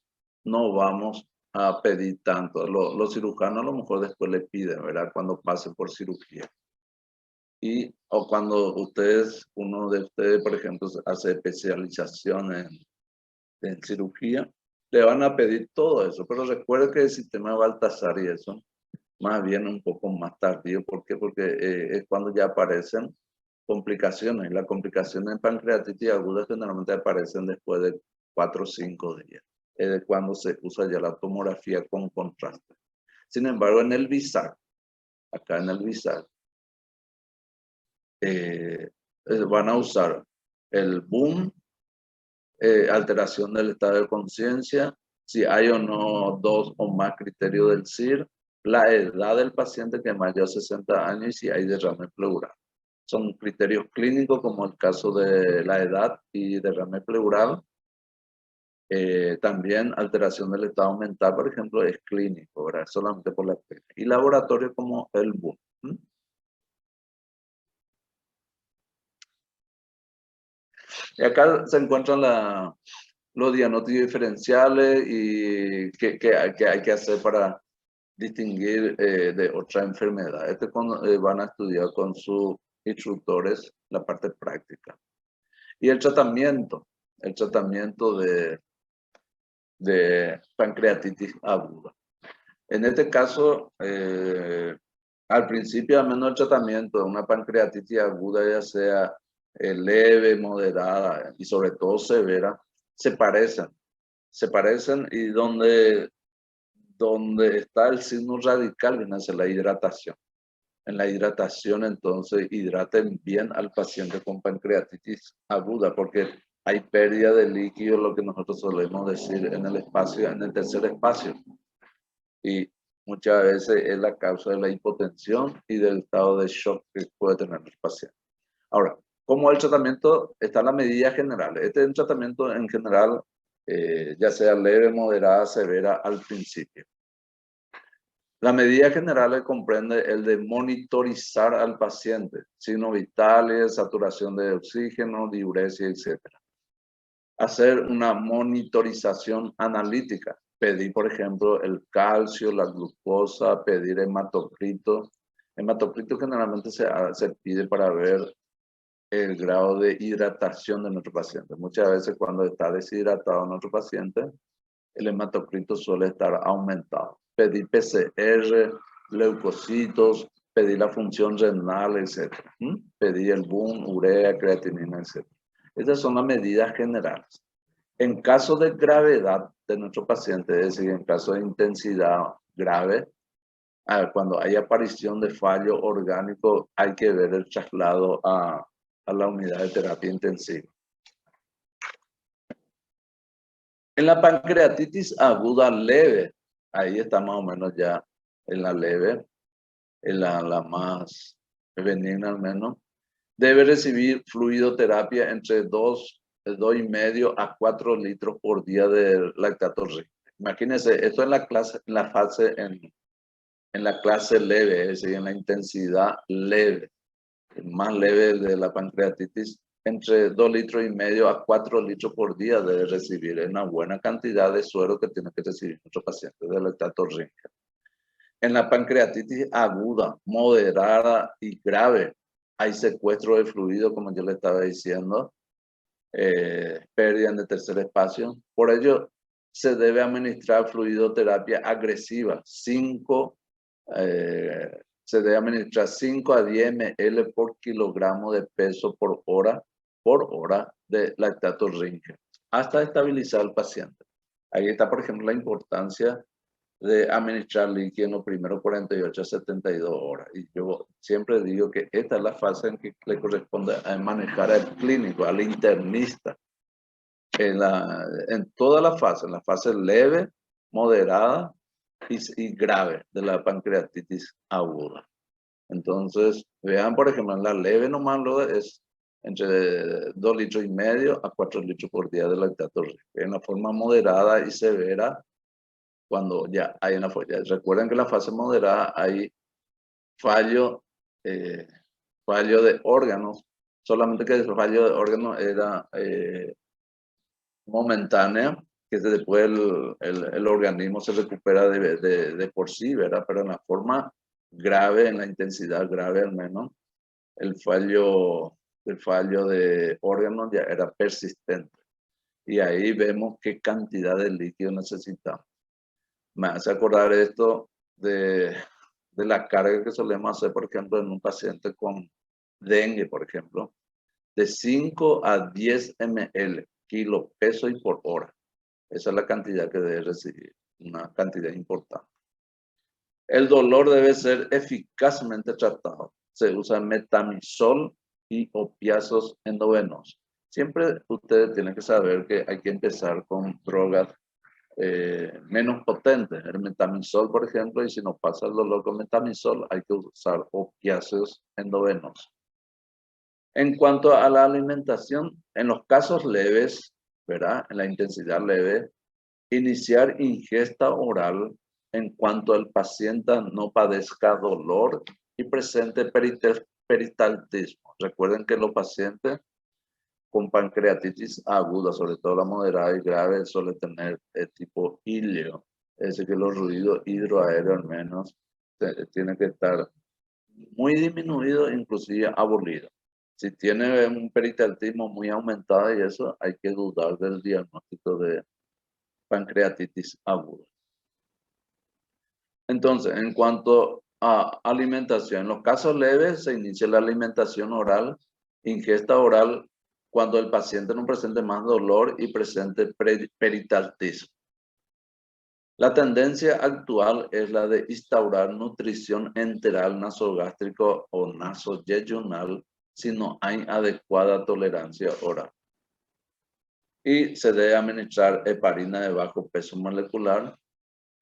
no vamos a pedir tanto. Los cirujanos a lo mejor después le piden, ¿verdad? Cuando pasen por cirugía. O cuando uno de ustedes, por ejemplo, hace especialización en cirugía, le van a pedir todo eso. Pero recuerde que el sistema Baltasar y eso, más bien un poco más tardío. ¿Por qué? Porque es cuando ya aparecen complicaciones. Y las complicaciones en pancreatitis aguda generalmente aparecen después de 4 o 5 días. Es de cuando se usa ya la tomografía con contraste. Sin embargo, en el BISAC, acá en el BISAC, van a usar el boom, alteración del estado de conciencia, si hay o no 2 o más criterios del CIR, la edad del paciente que es mayor de 60 años y si hay derrame pleural. Son criterios clínicos como el caso de la edad y derrame pleural. También alteración del estado mental, por ejemplo, es clínico, ¿verdad? Solamente por la pena. Y laboratorio como el boom. Y acá se encuentran los diagnósticos diferenciales y qué hay que hacer para distinguir de otra enfermedad. Van a estudiar con sus instructores la parte práctica. Y el tratamiento de pancreatitis aguda. En este caso, al principio, al menos el tratamiento de una pancreatitis aguda, ya sea leve, moderada y sobre todo severa, se parecen y donde está el signo radical viene a ser la hidratación. En la hidratación, entonces, hidraten bien al paciente con pancreatitis aguda, porque hay pérdida de líquido, lo que nosotros solemos decir en el tercer espacio. Y muchas veces es la causa de la hipotensión y del estado de shock que puede tener el paciente. Ahora, como el tratamiento, están las medidas generales. Este es un tratamiento en general, ya sea leve, moderada, severa al principio. La medida general comprende el de monitorizar al paciente, signos vitales, saturación de oxígeno, diuresia, etc. Hacer una monitorización analítica, pedir, por ejemplo, el calcio, la glucosa, pedir hematocrito. Hematocrito generalmente se pide para ver el grado de hidratación de nuestro paciente. Muchas veces cuando está deshidratado nuestro paciente, el hematocrito suele estar aumentado. Pedir PCR, leucocitos, pedir la función renal, etc. Pedir el BUN, urea, creatinina, etc. Estas son las medidas generales. En caso de gravedad de nuestro paciente, es decir, en caso de intensidad grave, cuando hay aparición de fallo orgánico, hay que ver el traslado a la unidad de terapia intensiva. En la pancreatitis aguda leve, ahí está más o menos ya en la leve, en la más benigna al menos, debe recibir fluidoterapia entre 2,5 a 4 litros por día de lactato rico. Imagínense, esto en la fase leve, es decir, en la intensidad leve, más leve de la pancreatitis, entre 2,5 litros a 4 litros por día debe recibir. Es una buena cantidad de suero que tiene que recibir nuestro paciente de lactato rico. En la pancreatitis aguda, moderada y grave, hay secuestro de fluido, como yo le estaba diciendo, pérdida de tercer espacio. Por ello, se debe administrar fluidoterapia agresiva. Se debe administrar 5 a 10 ml por kilogramo de peso por hora de lactato rinque, hasta estabilizar al paciente. Ahí está, por ejemplo, la importancia de administrar líquido en los primeros 48 a 72 horas. Y yo siempre digo que esta es la fase en que le corresponde a manejar al clínico, al internista. En toda la fase leve, moderada y grave de la pancreatitis aguda. Entonces, vean, por ejemplo, en la leve nomás lo es entre 2,5 litros a 4 litros por día de lactato rico. En la forma moderada y severa, cuando ya hay una falla. Recuerden que en la fase moderada hay fallo de órganos, solamente que el fallo de órganos era momentáneo, que después el organismo se recupera de por sí, ¿verdad? Pero en la forma grave, en la intensidad grave al menos, el fallo de órganos ya era persistente. Y ahí vemos qué cantidad de líquido necesitamos. Me hace acordar esto de la carga que solemos hacer, por ejemplo, en un paciente con dengue, por ejemplo, de 5 a 10 ml, kilo, peso y por hora. Esa es la cantidad que debe recibir, una cantidad importante. El dolor debe ser eficazmente tratado. Se usa metamizol y opiáceos endovenosos. Siempre ustedes tienen que saber que hay que empezar con drogas menos potentes. El metamizol, por ejemplo, y si nos pasa el dolor con metamizol, hay que usar opiáceos endovenosos. En cuanto a la alimentación, en los casos leves, ¿verdad? En la intensidad leve, iniciar ingesta oral en cuanto el paciente no padezca dolor y presente peristaltismo. Recuerden que los pacientes con pancreatitis aguda, sobre todo la moderada y grave, suele tener tipo híleo. Es decir, que los ruidos hidroaéreos al menos tienen que estar muy disminuidos, inclusive abolidos. Si tiene un peristaltismo muy aumentado y eso, hay que dudar del diagnóstico de pancreatitis aguda. Entonces, en cuanto a alimentación, en los casos leves se inicia la alimentación oral, ingesta oral, cuando el paciente no presente más dolor y presente peristaltismo. La tendencia actual es la de instaurar nutrición enteral nasogástrico o nasoyeyunal si no hay adecuada tolerancia oral. Y se debe administrar heparina de bajo peso molecular,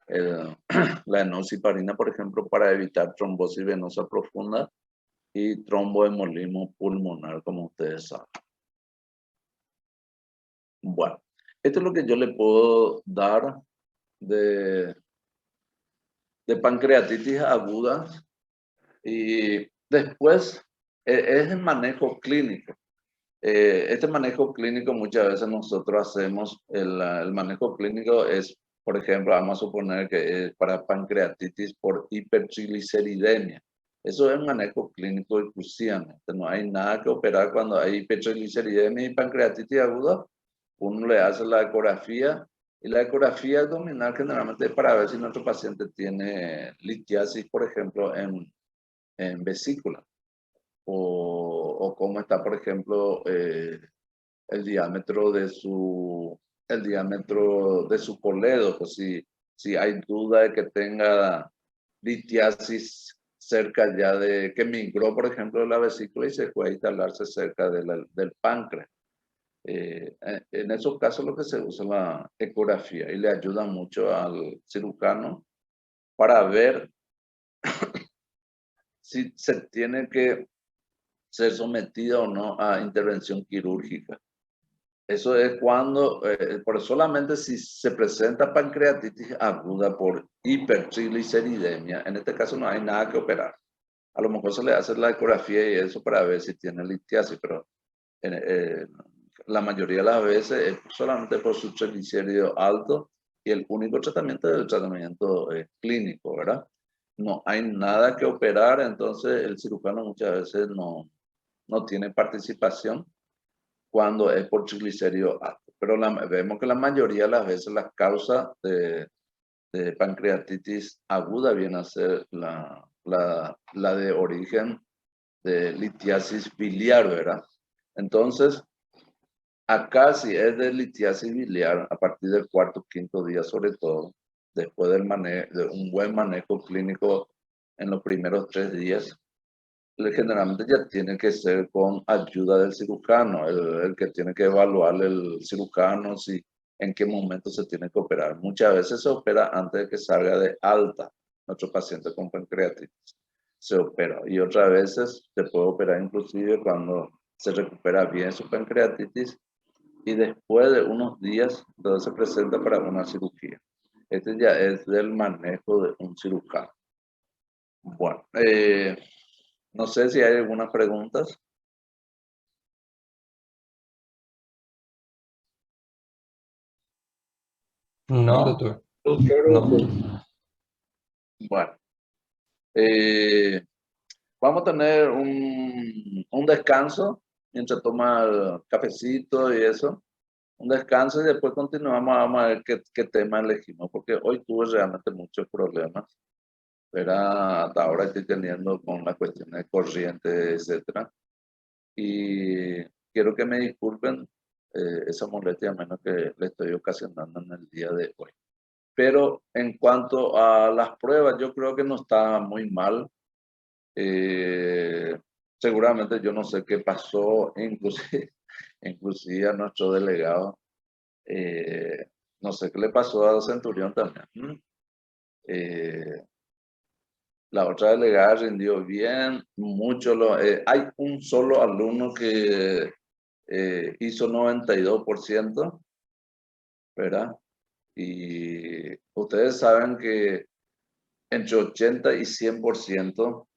la enoxaparina, por ejemplo, para evitar trombosis venosa profunda y tromboembolismo pulmonar, como ustedes saben. Bueno, esto es lo que yo le puedo dar de de pancreatitis aguda y después es el manejo clínico. Este manejo clínico muchas veces nosotros hacemos, el manejo clínico es, por ejemplo, vamos a suponer que es para pancreatitis por hipertrigliceridemia. Eso es un manejo clínico exclusivamente. No hay nada que operar cuando hay hipertrigliceridemia y pancreatitis aguda. Uno le hace la ecografía y la ecografía abdominal generalmente es para ver si nuestro paciente tiene litiasis, por ejemplo, en vesícula. O cómo está, por ejemplo, el diámetro de su coledo, pues si hay duda de que tenga litiasis cerca ya de que migró, por ejemplo, de la vesícula y se puede instalarse cerca del páncreas. En esos casos lo que se usa es la ecografía y le ayuda mucho al cirujano para ver si se tiene que ser sometido o no a intervención quirúrgica. Eso es cuando, por solamente si se presenta pancreatitis aguda por hipertrigliceridemia, en este caso no hay nada que operar. A lo mejor se le hace la ecografía y eso para ver si tiene litiasis, pero la mayoría de las veces es solamente por su triglicérido alto y el único tratamiento es el tratamiento clínico, ¿verdad? No hay nada que operar, entonces el cirujano muchas veces no tiene participación cuando es por triglicérido alto. Pero vemos que la mayoría de las veces las causas de pancreatitis aguda viene a ser la de origen de litiasis biliar, ¿verdad? Entonces, acá si es de litiasis biliar, a partir del cuarto o quinto día sobre todo, después de un buen manejo clínico en los primeros 3 días, generalmente ya tiene que ser con ayuda del cirujano, el que tiene que evaluar el cirujano si en qué momento se tiene que operar. Muchas veces se opera antes de que salga de alta nuestro paciente con pancreatitis. Se opera y otras veces se puede operar inclusive cuando se recupera bien su pancreatitis y después de unos días entonces se presenta para una cirugía. Este ya es del manejo de un cirujano. Bueno, no sé si hay algunas preguntas. No, ¿No? doctor. No. Bueno, vamos a tener un descanso mientras toma el cafecito y eso. Un descanso y después continuamos, vamos a ver qué tema elegimos, porque hoy tuve realmente muchos problemas. Pero hasta ahora estoy teniendo con la cuestión de corriente, etcétera. Y quiero que me disculpen esa molestia menos que le estoy ocasionando en el día de hoy. Pero en cuanto a las pruebas, yo creo que no está muy mal. Seguramente yo no sé qué pasó, inclusive a nuestro delegado. No sé qué le pasó a Centurión también. La otra delegada rindió bien, hay un solo alumno que hizo 92%, ¿verdad? Y ustedes saben que entre 80 y 100%,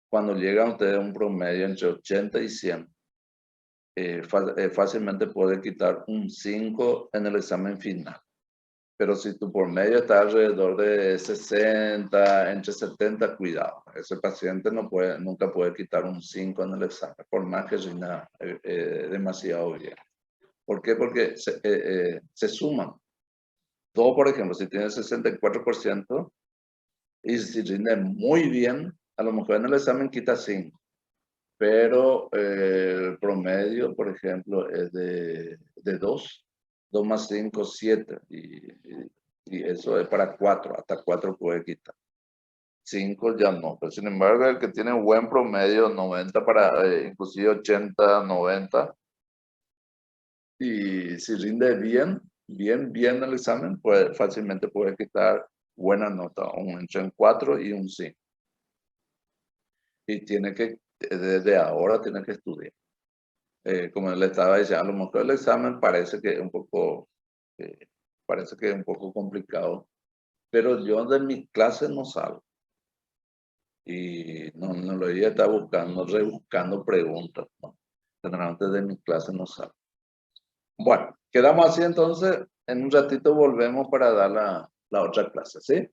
cuando llegan ustedes a un promedio entre 80 y 100, fácilmente puede quitar un 5 en el examen final. Pero si tu promedio está alrededor de 60, entre 70, cuidado. Ese paciente nunca puede quitar un 5 en el examen, por más que rinda demasiado bien. ¿Por qué? Porque se suman. Todo, por ejemplo, si tiene 64% y si rinde muy bien, a lo mejor en el examen quita 5. Pero el promedio, por ejemplo, es de 2. 2 más 5, 7. Y eso es para 4. Hasta 4 puede quitar. 5 ya no. Pero sin embargo, el que tiene un buen promedio, 90 inclusive 80, 90. Y si rinde bien el examen, pues fácilmente puede quitar buena nota. Entre un 4 y un 5. Y desde ahora tiene que estudiar. Como le estaba diciendo, a lo mejor el examen parece que es un poco complicado, pero yo de mi clase no salgo. Y no lo iba a estar buscando, rebuscando preguntas, ¿no? Generalmente de mi clase no salgo. Bueno, quedamos así entonces. En un ratito volvemos para dar la otra clase, ¿sí?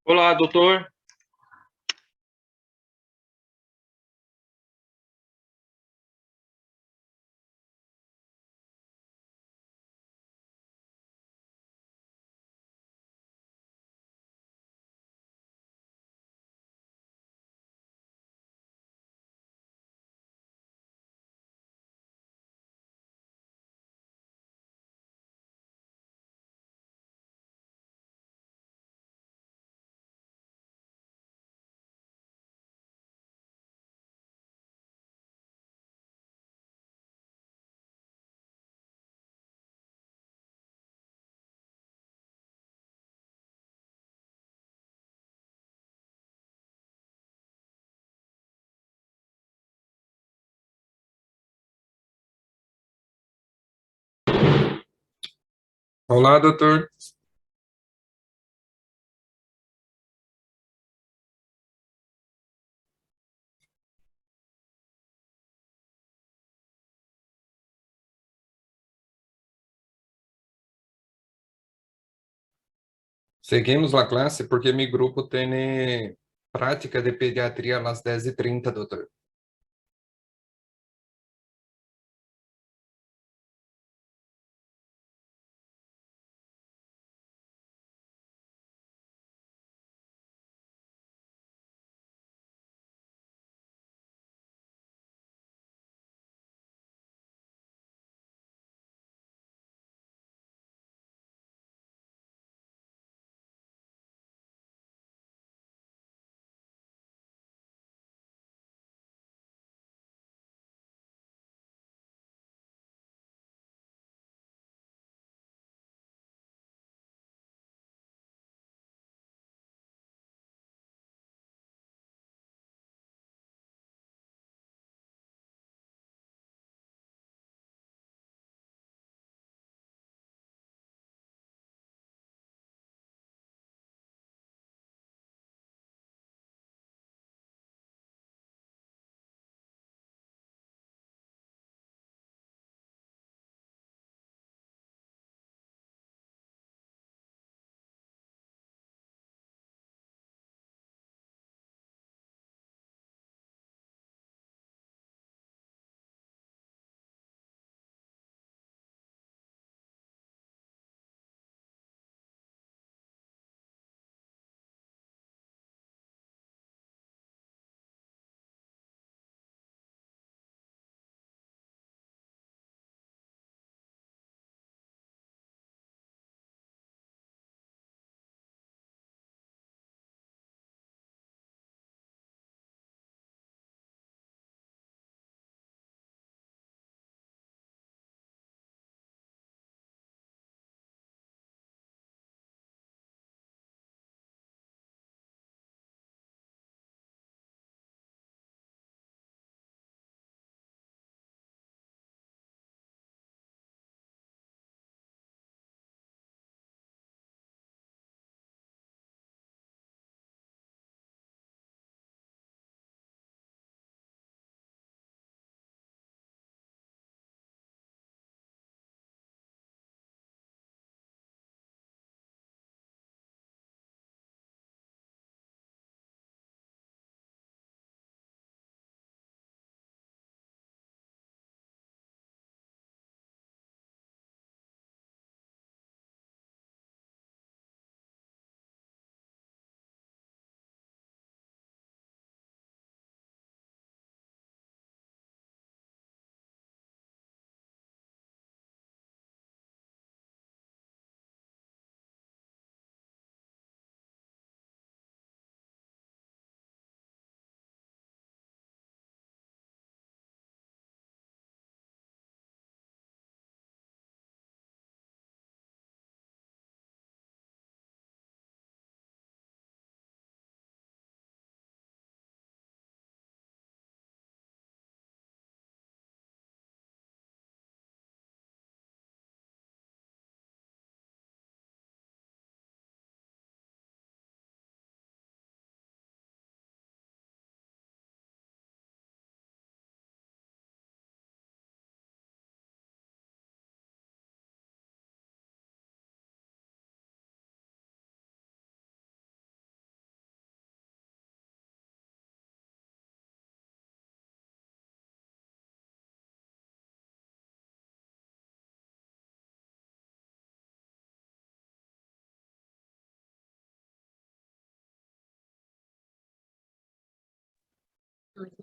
Olá, doutor. Olá, doutor. Seguimos a classe porque meu grupo tem prática de pediatria às 10h30, doutor.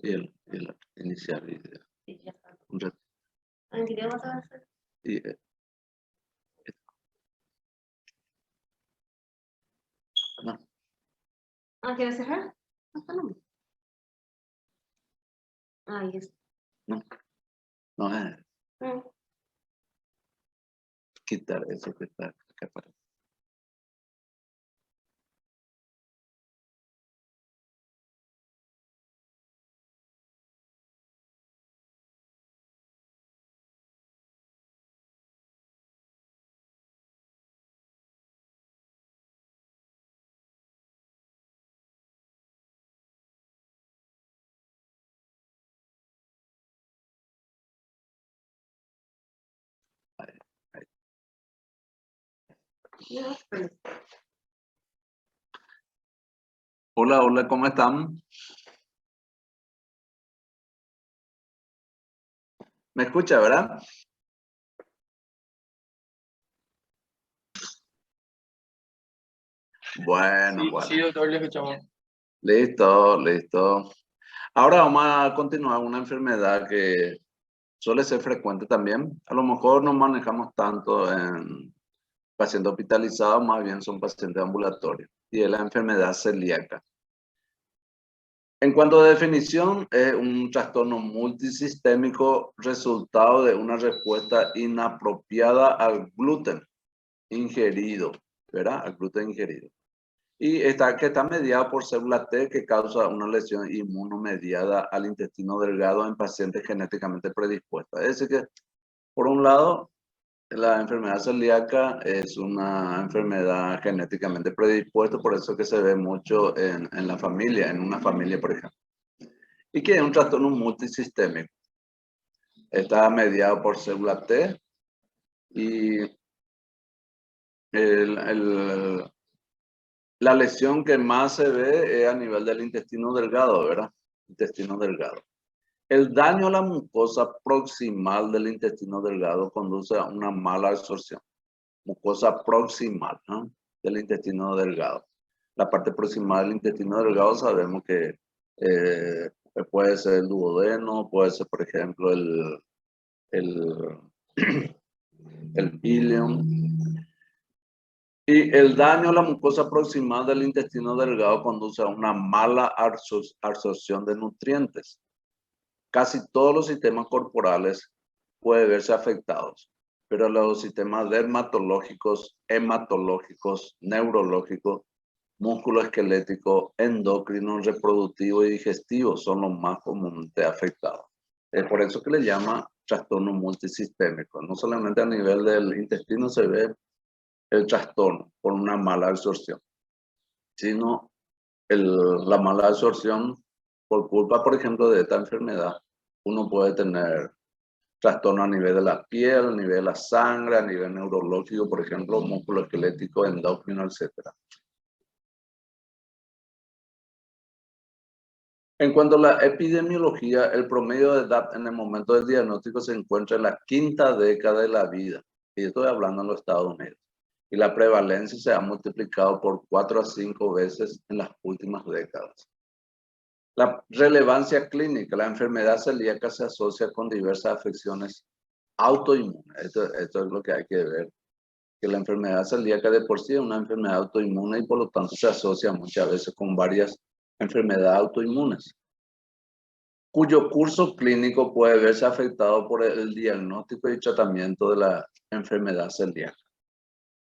Y el iniciar video. Sí, ya está. Un ratito. ¿En qué vas a hacer? Y, no, Ah, ¿quieres cerrar? Hasta luego. Ahí está. no es Mm. quitar eso que está que aparece. Ya, pues. Hola, hola, ¿cómo están? ¿Me escucha, verdad? Bueno, Sí, bueno. sí, doctor, le escuchamos. Listo, listo. Ahora vamos a continuar una enfermedad que suele ser frecuente también. A lo mejor no manejamos tanto en pacientes hospitalizados, más bien son pacientes ambulatorios. Y es la enfermedad celíaca. En cuanto a definición, es un trastorno multisistémico resultado de una respuesta inapropiada al gluten ingerido, ¿verdad? Al gluten ingerido. Y que está mediada por célula T que causa una lesión inmunomediada al intestino delgado en pacientes genéticamente predispuestos. Es decir que, por un lado, la enfermedad celíaca es una enfermedad genéticamente predispuesta, por eso que se ve mucho en la familia, en una familia, por ejemplo. Y que es un trastorno multisistémico. Está mediado por célula T y la lesión que más se ve es a nivel del intestino delgado, ¿verdad? Intestino delgado. El daño a la mucosa proximal del intestino delgado conduce a una mala absorción. Mucosa proximal, ¿no? Del intestino delgado. La parte proximal del intestino delgado sabemos que puede ser el duodeno, puede ser, por ejemplo, el ileum. Y el daño a la mucosa proximal del intestino delgado conduce a una mala absorción de nutrientes. Casi todos los sistemas corporales pueden verse afectados, pero los sistemas dermatológicos, hematológicos, neurológicos, musculoesqueléticos, endocrinos, reproductivos y digestivos son los más comúnmente afectados. Es por eso que le llama trastorno multisistémico. No solamente a nivel del intestino se ve el trastorno por una mala absorción, sino la mala absorción por culpa, por ejemplo, de esta enfermedad. Uno puede tener trastorno a nivel de la piel, a nivel de la sangre, a nivel neurológico, por ejemplo, músculo esquelético, endocrino, etc. En cuanto a la epidemiología, el promedio de edad en el momento del diagnóstico se encuentra en la quinta década de la vida. Y estoy hablando en los Estados Unidos. Y la prevalencia se ha multiplicado por 4 a 5 veces en las últimas décadas. La relevancia clínica, la enfermedad celíaca se asocia con diversas afecciones autoinmunes. Esto es lo que hay que ver, que la enfermedad celíaca de por sí es una enfermedad autoinmune y por lo tanto se asocia muchas veces con varias enfermedades autoinmunes, cuyo curso clínico puede verse afectado por el diagnóstico y tratamiento de la enfermedad celíaca.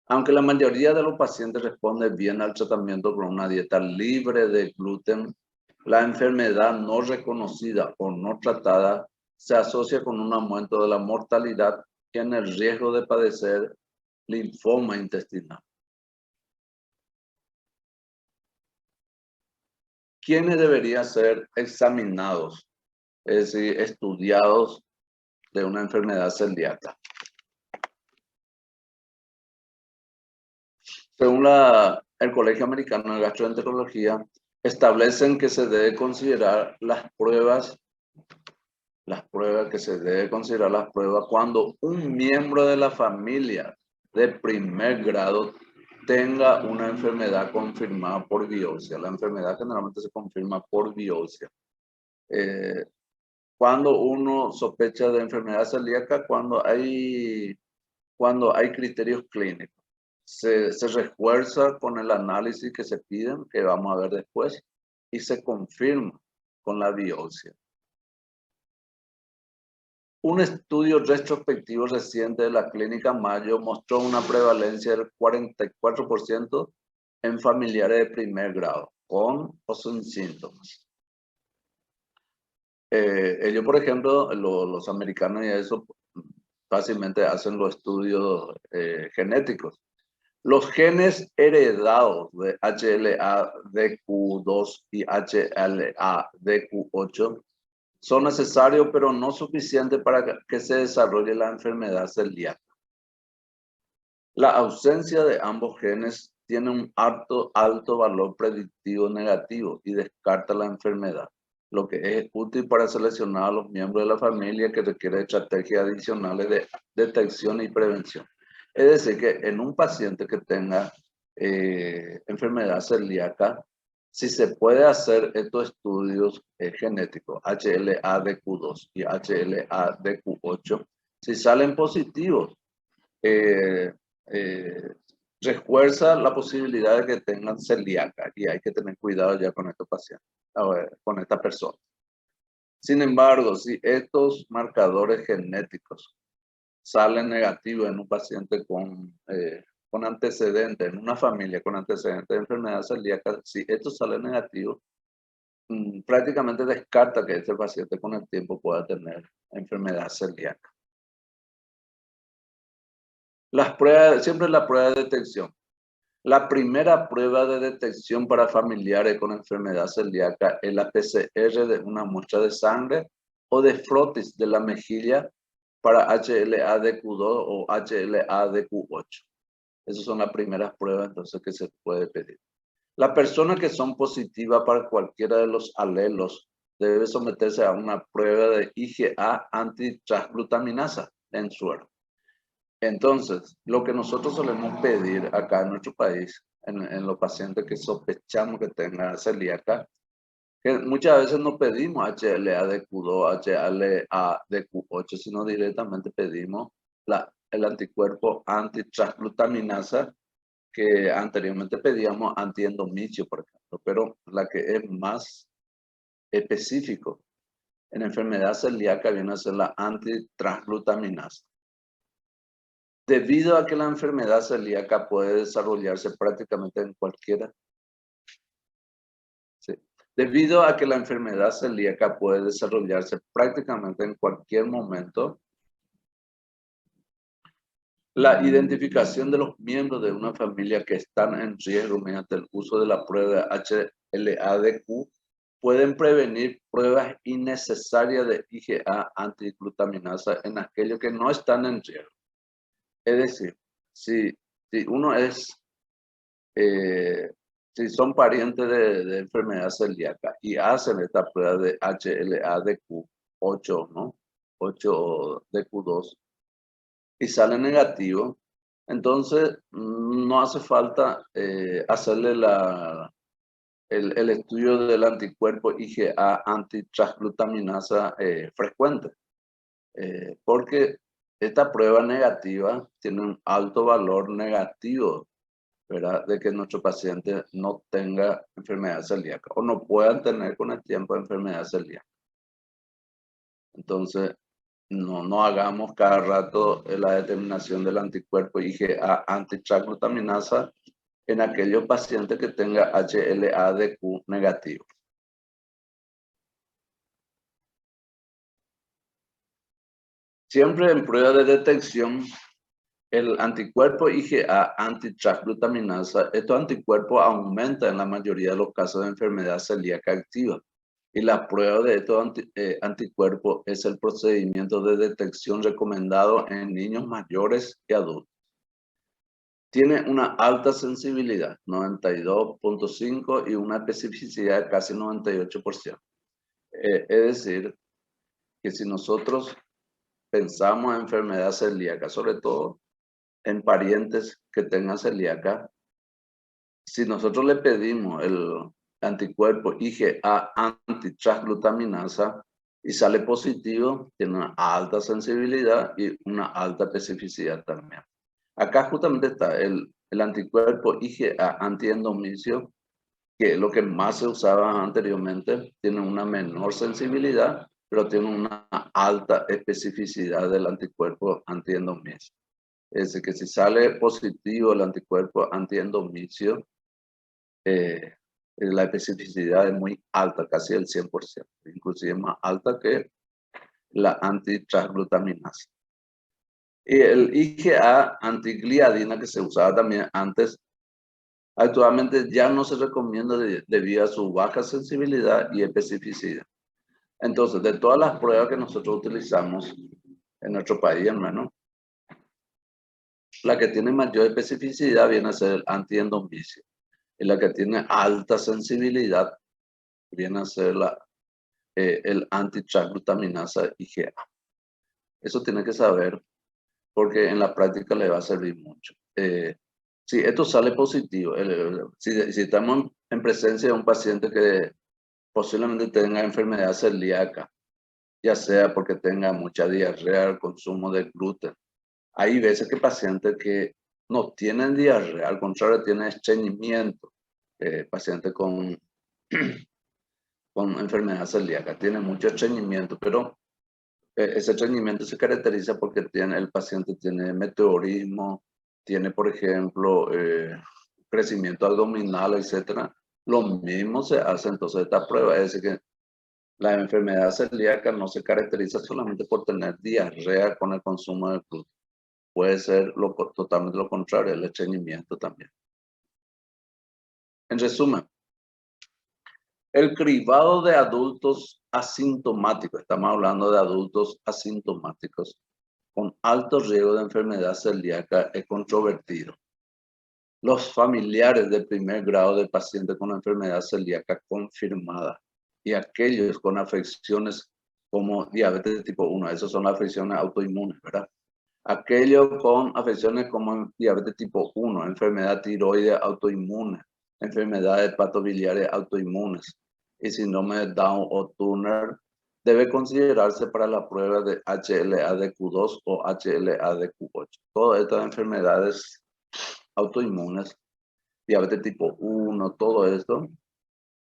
Aunque la mayoría de los pacientes responde bien al tratamiento con una dieta libre de gluten, la enfermedad no reconocida o no tratada se asocia con un aumento de la mortalidad y en el riesgo de padecer linfoma intestinal. ¿Quiénes deberían ser examinados, es decir, estudiados de una enfermedad celíaca? Según el Colegio Americano de Gastroenterología, establecen que se debe considerar las pruebas cuando un miembro de la familia de primer grado tenga una enfermedad confirmada por biopsia. La enfermedad generalmente se confirma por biopsia. Cuando uno sospecha de enfermedad celíaca, cuando hay criterios clínicos. Se refuerza con el análisis que se piden, que vamos a ver después, y se confirma con la biopsia. Un estudio retrospectivo reciente de la Clínica Mayo mostró una prevalencia del 44% en familiares de primer grado, con o sin síntomas. Ellos, por ejemplo, los americanos y eso fácilmente hacen los estudios genéticos. Los genes heredados de HLA-DQ2 y HLA-DQ8 son necesarios, pero no suficientes para que se desarrolle la enfermedad celíaca. La ausencia de ambos genes tiene un alto valor predictivo negativo y descarta la enfermedad, lo que es útil para seleccionar a los miembros de la familia que requiere estrategias adicionales de detección y prevención. Es decir, que en un paciente que tenga enfermedad celíaca, si se puede hacer estos estudios genéticos, HLA-DQ2 y HLA-DQ8, si salen positivos, refuerza la posibilidad de que tengan celíaca y hay que tener cuidado ya con estos pacientes, con esta persona. Sin embargo, si estos marcadores genéticos salen negativos en un paciente con antecedentes, en una familia con antecedentes de enfermedad celíaca, si esto sale negativo, prácticamente descarta que este paciente con el tiempo pueda tener enfermedad celíaca. Siempre la prueba de detección. La primera prueba de detección para familiares con enfermedad celíaca es la PCR de una muestra de sangre o de frotis de la mejilla para HLA-DQ2 o HLA-DQ8. Esas son las primeras pruebas entonces que se puede pedir. Las personas que son positivas para cualquiera de los alelos debe someterse a una prueba de IgA antitransglutaminasa en suero. Entonces, lo que nosotros solemos pedir acá en nuestro país, en los pacientes que sospechamos que tengan celíaca, que muchas veces no pedimos HLA-DQ2, HLA-DQ8, sino directamente pedimos el anticuerpo antitransglutaminasa, que anteriormente pedíamos antiendomicio, por ejemplo, pero la que es más específico en enfermedad celíaca viene a ser la antitransglutaminasa. Debido a que la enfermedad celíaca puede desarrollarse prácticamente en cualquiera. Sí. Debido a que la enfermedad celíaca puede desarrollarse prácticamente en cualquier momento, la identificación de los miembros de una familia que están en riesgo mediante el uso de la prueba de HLA-DQ pueden prevenir pruebas innecesarias de IgA antiglutaminasa en aquellos que no están en riesgo. Es decir, si uno es, si son parientes de enfermedad celíaca y hacen esta prueba de HLA-DQ8, ¿no? 8DQ2 y sale negativo, entonces no hace falta hacerle el estudio del anticuerpo IgA antitransglutaminasa frecuente, porque esta prueba negativa tiene un alto valor negativo, ¿verdad? De que nuestro paciente no tenga enfermedad celíaca o no puedan tener con el tiempo enfermedad celíaca. Entonces, no hagamos cada rato la determinación del anticuerpo IgA antitransglutaminasa en aquellos pacientes que tengan HLA-DQ negativo. Siempre en prueba de detección, el anticuerpo IgA antitransglutaminasa, estos anticuerpos aumentan en la mayoría de los casos de enfermedad celíaca activa. Y la prueba de estos anticuerpos es el procedimiento de detección recomendado en niños mayores y adultos. Tiene una alta sensibilidad, 92.5, y una especificidad de casi 98%. Es decir, que si nosotros pensamos en enfermedad celíaca, sobre todo en parientes que tengan celíaca, si nosotros le pedimos el anticuerpo IgA antitransglutaminasa y sale positivo, tiene una alta sensibilidad y una alta especificidad también. Acá justamente está el anticuerpo IgA antiendomicio, que es lo que más se usaba anteriormente, tiene una menor sensibilidad, pero tiene una alta especificidad del anticuerpo antiendomicio. Es decir, que si sale positivo el anticuerpo antiendomicio, la especificidad es muy alta, casi el 100%, inclusive más alta que la antitransglutaminasa. Y el IgA antigliadina, que se usaba también antes, actualmente ya no se recomienda debido a su baja sensibilidad y especificidad. Entonces, de todas las pruebas que nosotros utilizamos en nuestro país, hermano, la que tiene mayor especificidad viene a ser el antiendomicio. Y la que tiene alta sensibilidad viene a ser el antitransglutaminasa IgA. Eso tiene que saber porque en la práctica le va a servir mucho. Si esto sale positivo, si estamos en presencia de un paciente que posiblemente tenga enfermedad celíaca, ya sea porque tenga mucha diarrea al consumo de gluten, hay veces que pacientes que no tienen diarrea, al contrario, tienen estreñimiento, pacientes con enfermedad celíaca, tienen mucho estreñimiento, pero ese estreñimiento se caracteriza porque el paciente tiene meteorismo, tiene, por ejemplo, crecimiento abdominal, etc. Lo mismo se hace entonces esta prueba, es decir, que la enfermedad celíaca no se caracteriza solamente por tener diarrea con el consumo de gluten. Puede ser totalmente lo contrario, el estreñimiento también. En resumen, el cribado de adultos asintomáticos, estamos hablando de adultos asintomáticos con alto riesgo de enfermedad celíaca, es controvertido. Los familiares de primer grado de pacientes con enfermedad celíaca confirmada y aquellos con afecciones como diabetes de tipo 1, esas son las afecciones autoinmunes, ¿verdad? Aquellos con afecciones como diabetes tipo 1, enfermedad tiroidea autoinmune, enfermedades hepatobiliares autoinmunes y síndrome de Down o Turner, debe considerarse para la prueba de HLA-DQ2 o HLA-DQ8. Todas estas enfermedades autoinmunes, diabetes tipo 1, todo esto,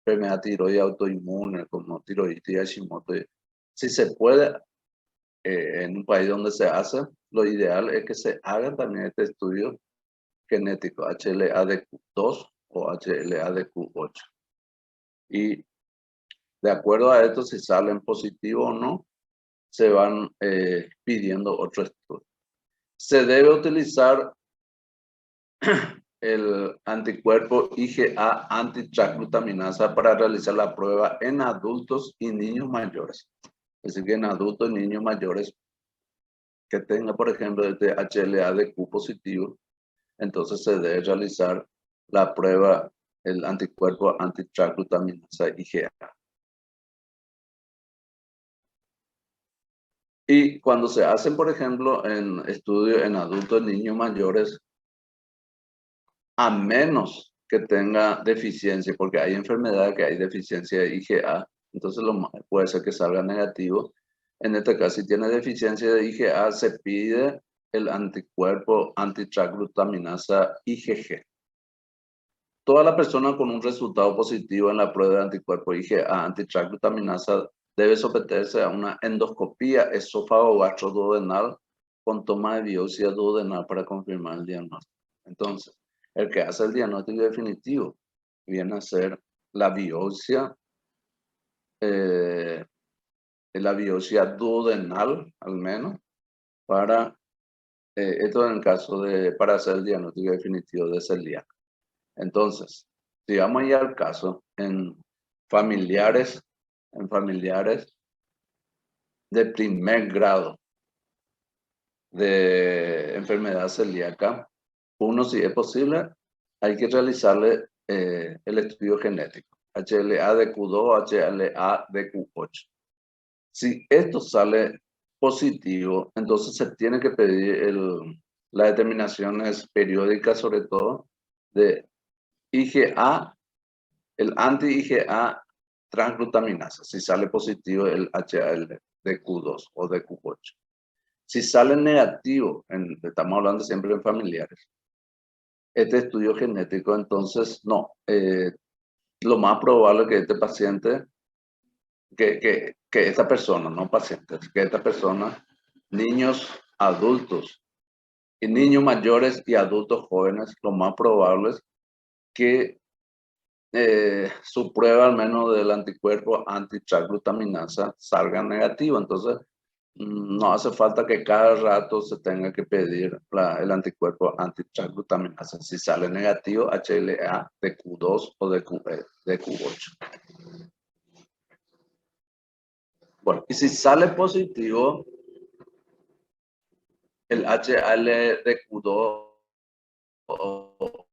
enfermedad tiroidea autoinmune como tiroiditis Hashimoto, si se puede, en un país donde se hace, lo ideal es que se haga también este estudio genético, HLA-DQ2 o HLA-DQ8. Y de acuerdo a esto, si salen positivos o no, se van pidiendo otro estudio. Se debe utilizar el anticuerpo IgA antitransglutaminasa para realizar la prueba en adultos y niños mayores. Es decir, que en adultos y niños mayores que tenga, por ejemplo, este HLA-DQ positivo, entonces se debe realizar la prueba, el anticuerpo antitransglutaminasa IgA. Y cuando se hacen, por ejemplo, en estudios en adultos y niños mayores, a menos que tenga deficiencia, porque hay enfermedades que hay deficiencia de IgA, entonces puede ser que salga negativo. En este caso, si tiene deficiencia de IgA, se pide el anticuerpo antitransglutaminasa IgG. Toda la persona con un resultado positivo en la prueba de anticuerpo IgA antitransglutaminasa debe someterse a una endoscopía esófago-gastroduodenal con toma de biopsia duodenal para confirmar el diagnóstico. Entonces, el que hace el diagnóstico definitivo viene a ser la biopsia duodenal, al menos, para esto en el caso para hacer el diagnóstico definitivo de celíaca. Entonces, si vamos ya al caso, en familiares de primer grado de enfermedad celíaca, uno, si es posible, hay que realizarle el estudio genético, HLA-DQ2, HLA-DQ8. Si esto sale positivo, entonces se tiene que pedir las determinaciones periódicas, sobre todo, de IgA el anti-IgA transglutaminasa, si sale positivo el HAL de Q2 o de Q8. Si sale negativo, estamos hablando siempre en familiares, este estudio genético, entonces no, lo más probable es que este paciente, que esta persona, no pacientes, que esta persona, niños, adultos, y niños mayores y adultos jóvenes, lo más probable es que su prueba al menos del anticuerpo anti-transglutaminasa salga negativa. Entonces, no hace falta que cada rato se tenga que pedir el anticuerpo anti-transglutaminasa. Si sale negativo, HLA de Q2 o de Q8. Bueno, y si sale positivo, el HL de Q2 o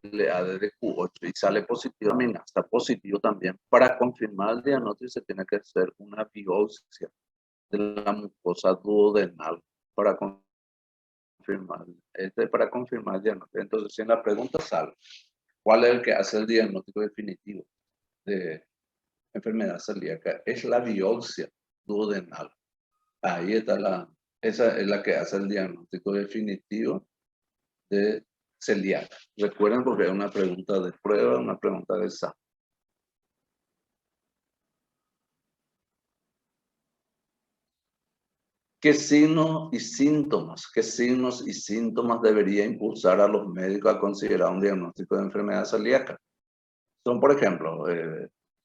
HLA de Q8 y sale positivo, está positivo también. Para confirmar el diagnóstico se tiene que hacer una biopsia de la mucosa duodenal para confirmar el diagnóstico. Entonces, si en la pregunta sale, ¿cuál es el que hace el diagnóstico definitivo de enfermedad celíaca? Es la biopsia duodenal. Ahí está esa es la que hace el diagnóstico definitivo de celíaca. Recuerden, porque es una pregunta de prueba, una pregunta de examen. ¿Qué signos y síntomas debería impulsar a los médicos a considerar un diagnóstico de enfermedad celíaca? Son, por ejemplo,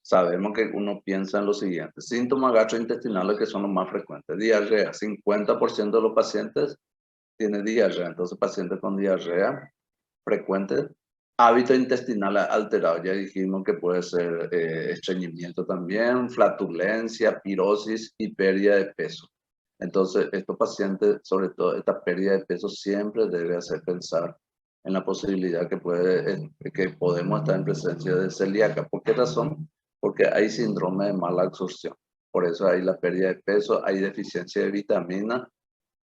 sabemos que uno piensa en lo siguiente: síntomas gastrointestinales, que son los más frecuentes. Diarrea, 50% de los pacientes tienen diarrea. Entonces, pacientes con diarrea frecuente. Hábito intestinal alterado, ya dijimos que puede ser estreñimiento también, flatulencia, pirosis y pérdida de peso. Entonces, estos pacientes, sobre todo esta pérdida de peso, siempre debe hacer pensar en la posibilidad que podemos estar en presencia de celíaca. ¿Por qué razón? Porque hay síndrome de mala absorción. Por eso hay la pérdida de peso, hay deficiencia de vitamina,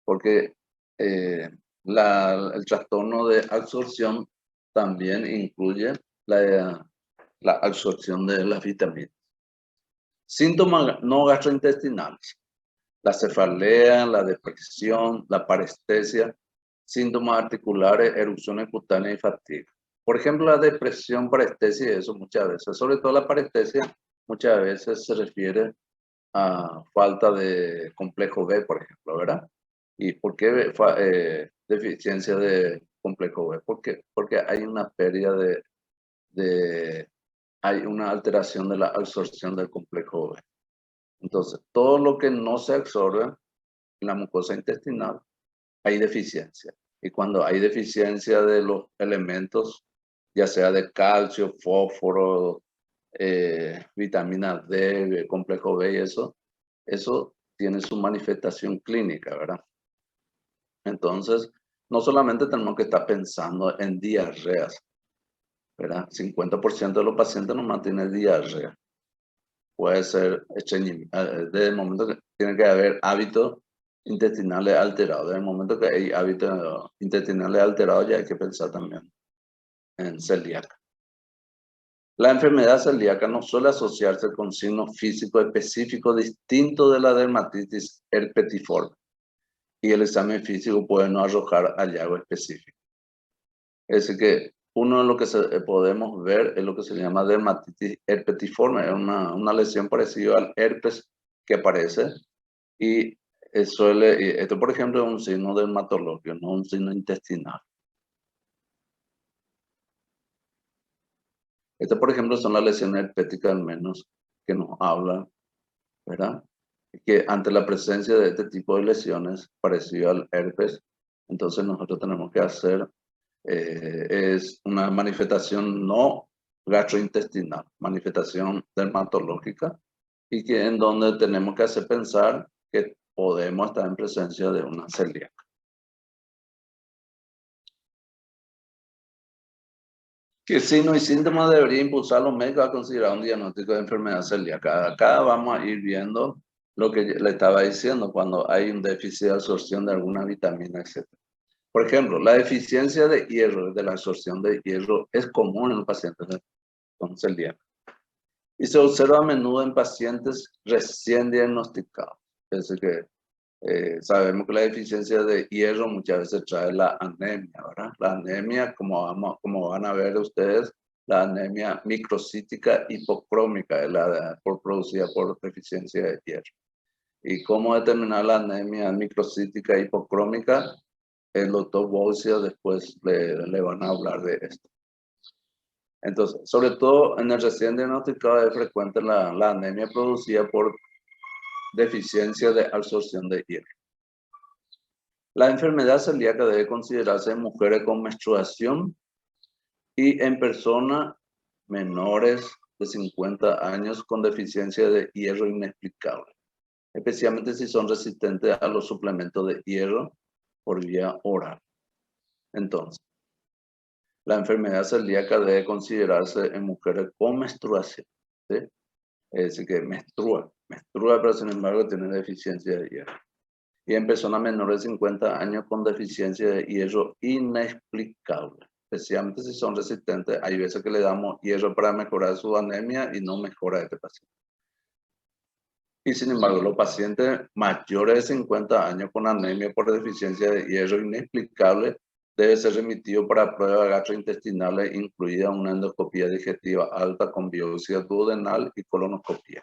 porque el trastorno de absorción también incluye la absorción de las vitaminas. Síntomas no gastrointestinales: la cefalea, la depresión, la parestesia, síntomas articulares, erupciones cutáneas y fatiga. Por ejemplo, la depresión, parestesia, eso muchas veces, sobre todo la parestesia, muchas veces se refiere a falta de complejo B, por ejemplo, ¿verdad? ¿Y por qué deficiencia de complejo B? Porque hay una pérdida hay una alteración de la absorción del complejo B. Entonces, todo lo que no se absorbe en la mucosa intestinal, hay deficiencia. Y cuando hay deficiencia de los elementos, ya sea de calcio, fósforo, vitamina D, complejo B y eso tiene su manifestación clínica, ¿verdad? Entonces, no solamente tenemos que estar pensando en diarreas, ¿verdad? 50% de los pacientes nomás tienen diarrea. Puede ser estreñimiento. Desde el momento que tiene que haber hábitos intestinales alterados. Desde el momento que hay hábitos intestinales alterados, ya hay que pensar también en celíaca. La enfermedad celíaca no suele asociarse con signos físicos específicos distintos de la dermatitis herpetiforme, y el examen físico puede no arrojar hallazgo específico. Es decir, que uno de lo que podemos ver es lo que se llama dermatitis herpetiforme. Es una lesión parecida al herpes que aparece y esto, por ejemplo, es un signo dermatológico, no un signo intestinal. Estas, por ejemplo, son las lesiones herpéticas al menos que nos hablan, ¿verdad? Que ante la presencia de este tipo de lesiones parecido al herpes, entonces nosotros tenemos que hacer es una manifestación no gastrointestinal, manifestación dermatológica, y que en donde tenemos que hacer pensar que podemos estar en presencia de una celíaca. ¿Qué signos y síntomas debería impulsar a los médicos a considerar un diagnóstico de enfermedad celíaca? Acá vamos a ir viendo lo que le estaba diciendo, cuando hay un déficit de absorción de alguna vitamina, etc. Por ejemplo, la deficiencia de hierro, de la absorción de hierro, es común en los pacientes con celíaca. Y se observa a menudo en pacientes recién diagnosticados. Es decir, que sabemos que la deficiencia de hierro muchas veces trae la anemia, ¿verdad? La anemia, como van a ver ustedes, la anemia microcítica hipocrómica es producida por deficiencia de hierro. ¿Y cómo determinar la anemia microcítica hipocrómica? El doctor Bousia después le van a hablar de esto. Entonces, sobre todo en el recién diagnosticado es frecuente la anemia producida por deficiencia de absorción de hierro. La enfermedad celíaca debe considerarse en mujeres con menstruación y en personas menores de 50 años con deficiencia de hierro inexplicable, especialmente si son resistentes a los suplementos de hierro por vía oral. Entonces, la enfermedad celíaca debe considerarse en mujeres con menstruación, ¿sí? Es decir, que menstrua, pero sin embargo tiene deficiencia de hierro. Y en personas menores de 50 años con deficiencia de hierro inexplicable, especialmente si son resistentes. Hay veces que le damos hierro para mejorar su anemia y no mejora este paciente. Y sin embargo, los pacientes mayores de 50 años con anemia por deficiencia de hierro inexplicable debe ser remitido para pruebas gastrointestinales, incluida una endoscopía digestiva alta con biopsia duodenal y colonoscopia.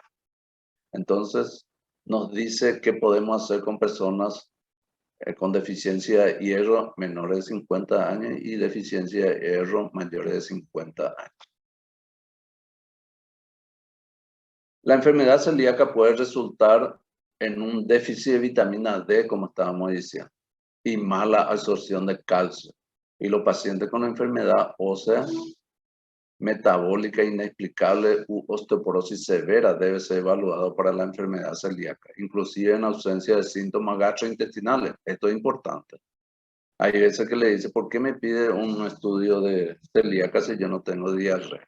Entonces, nos dice qué podemos hacer con personas con deficiencia de hierro menores de 50 años y deficiencia de hierro mayores de 50 años. La enfermedad celíaca puede resultar en un déficit de vitamina D, como estábamos diciendo, y mala absorción de calcio. Y los pacientes con enfermedad ósea metabólica inexplicable u osteoporosis severa debe ser evaluado para la enfermedad celíaca, inclusive en ausencia de síntomas gastrointestinales. Esto es importante. Hay veces que le dice, ¿por qué me pide un estudio de celíaca si yo no tengo diarrea?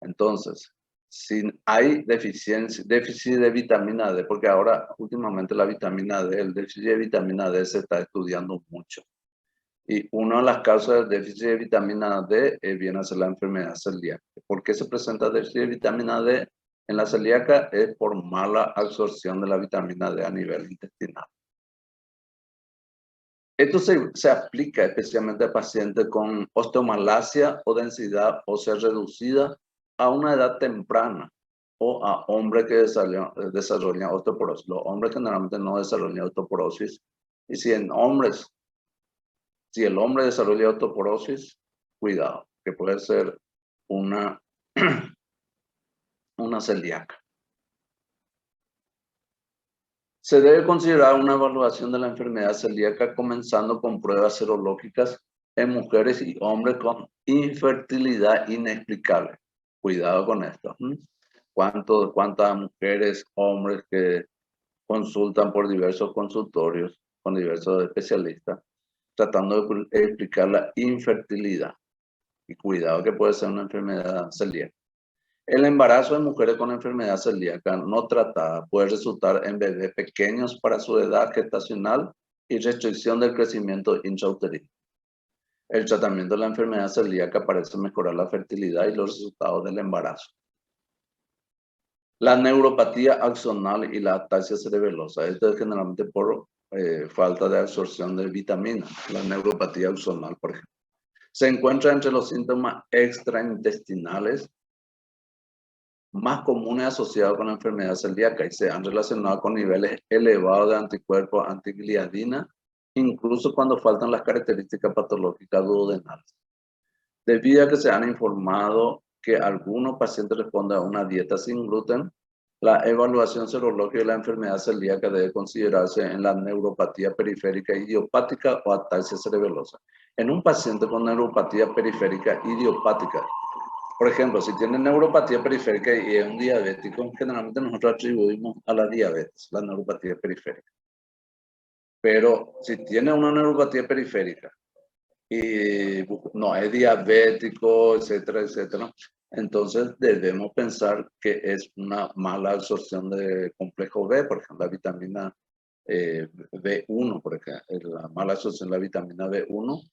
Entonces, si hay déficit de vitamina D, porque ahora últimamente la vitamina D, el déficit de vitamina D se está estudiando mucho. Y una de las causas del déficit de vitamina D viene a ser la enfermedad celíaca. ¿Por qué se presenta déficit de vitamina D en la celíaca? Es por mala absorción de la vitamina D a nivel intestinal. Esto se aplica especialmente a pacientes con osteomalacia o densidad ósea reducida a una edad temprana o a hombres que desarrollan osteoporosis. Los hombres generalmente no desarrollan osteoporosis. Y si el hombre desarrolla osteoporosis, cuidado, que puede ser una celíaca. Se debe considerar una evaluación de la enfermedad celíaca comenzando con pruebas serológicas en mujeres y hombres con infertilidad inexplicable. Cuidado con esto. ¿Cuántas mujeres, hombres que consultan por diversos consultorios con diversos especialistas tratando de explicar la infertilidad? Y cuidado que puede ser una enfermedad celíaca. El embarazo de mujeres con enfermedad celíaca no tratada puede resultar en bebés pequeños para su edad gestacional y restricción del crecimiento intrauterino. El tratamiento de la enfermedad celíaca parece mejorar la fertilidad y los resultados del embarazo. La neuropatía axonal y la ataxia cerebelosa. Esto es generalmente por falta de absorción de vitaminas. La neuropatía axonal, por ejemplo. Se encuentra entre los síntomas extraintestinales más comunes asociados con la enfermedad celíaca y se han relacionado con niveles elevados de anticuerpos antigliadina, incluso cuando faltan las características patológicas duodenales. Debido a que se han informado que algunos pacientes responden a una dieta sin gluten, la evaluación serológica de la enfermedad celíaca debe considerarse en la neuropatía periférica idiopática o ataxia cerebelosa. En un paciente con neuropatía periférica idiopática, por ejemplo, si tiene neuropatía periférica y es un diabético, generalmente nosotros atribuimos a la diabetes, la neuropatía periférica. Pero si tiene una neuropatía periférica y no es diabético, etcétera, etcétera, entonces debemos pensar que es una mala absorción de complejo B, por ejemplo, la vitamina B1, por ejemplo, la mala absorción de la vitamina B1,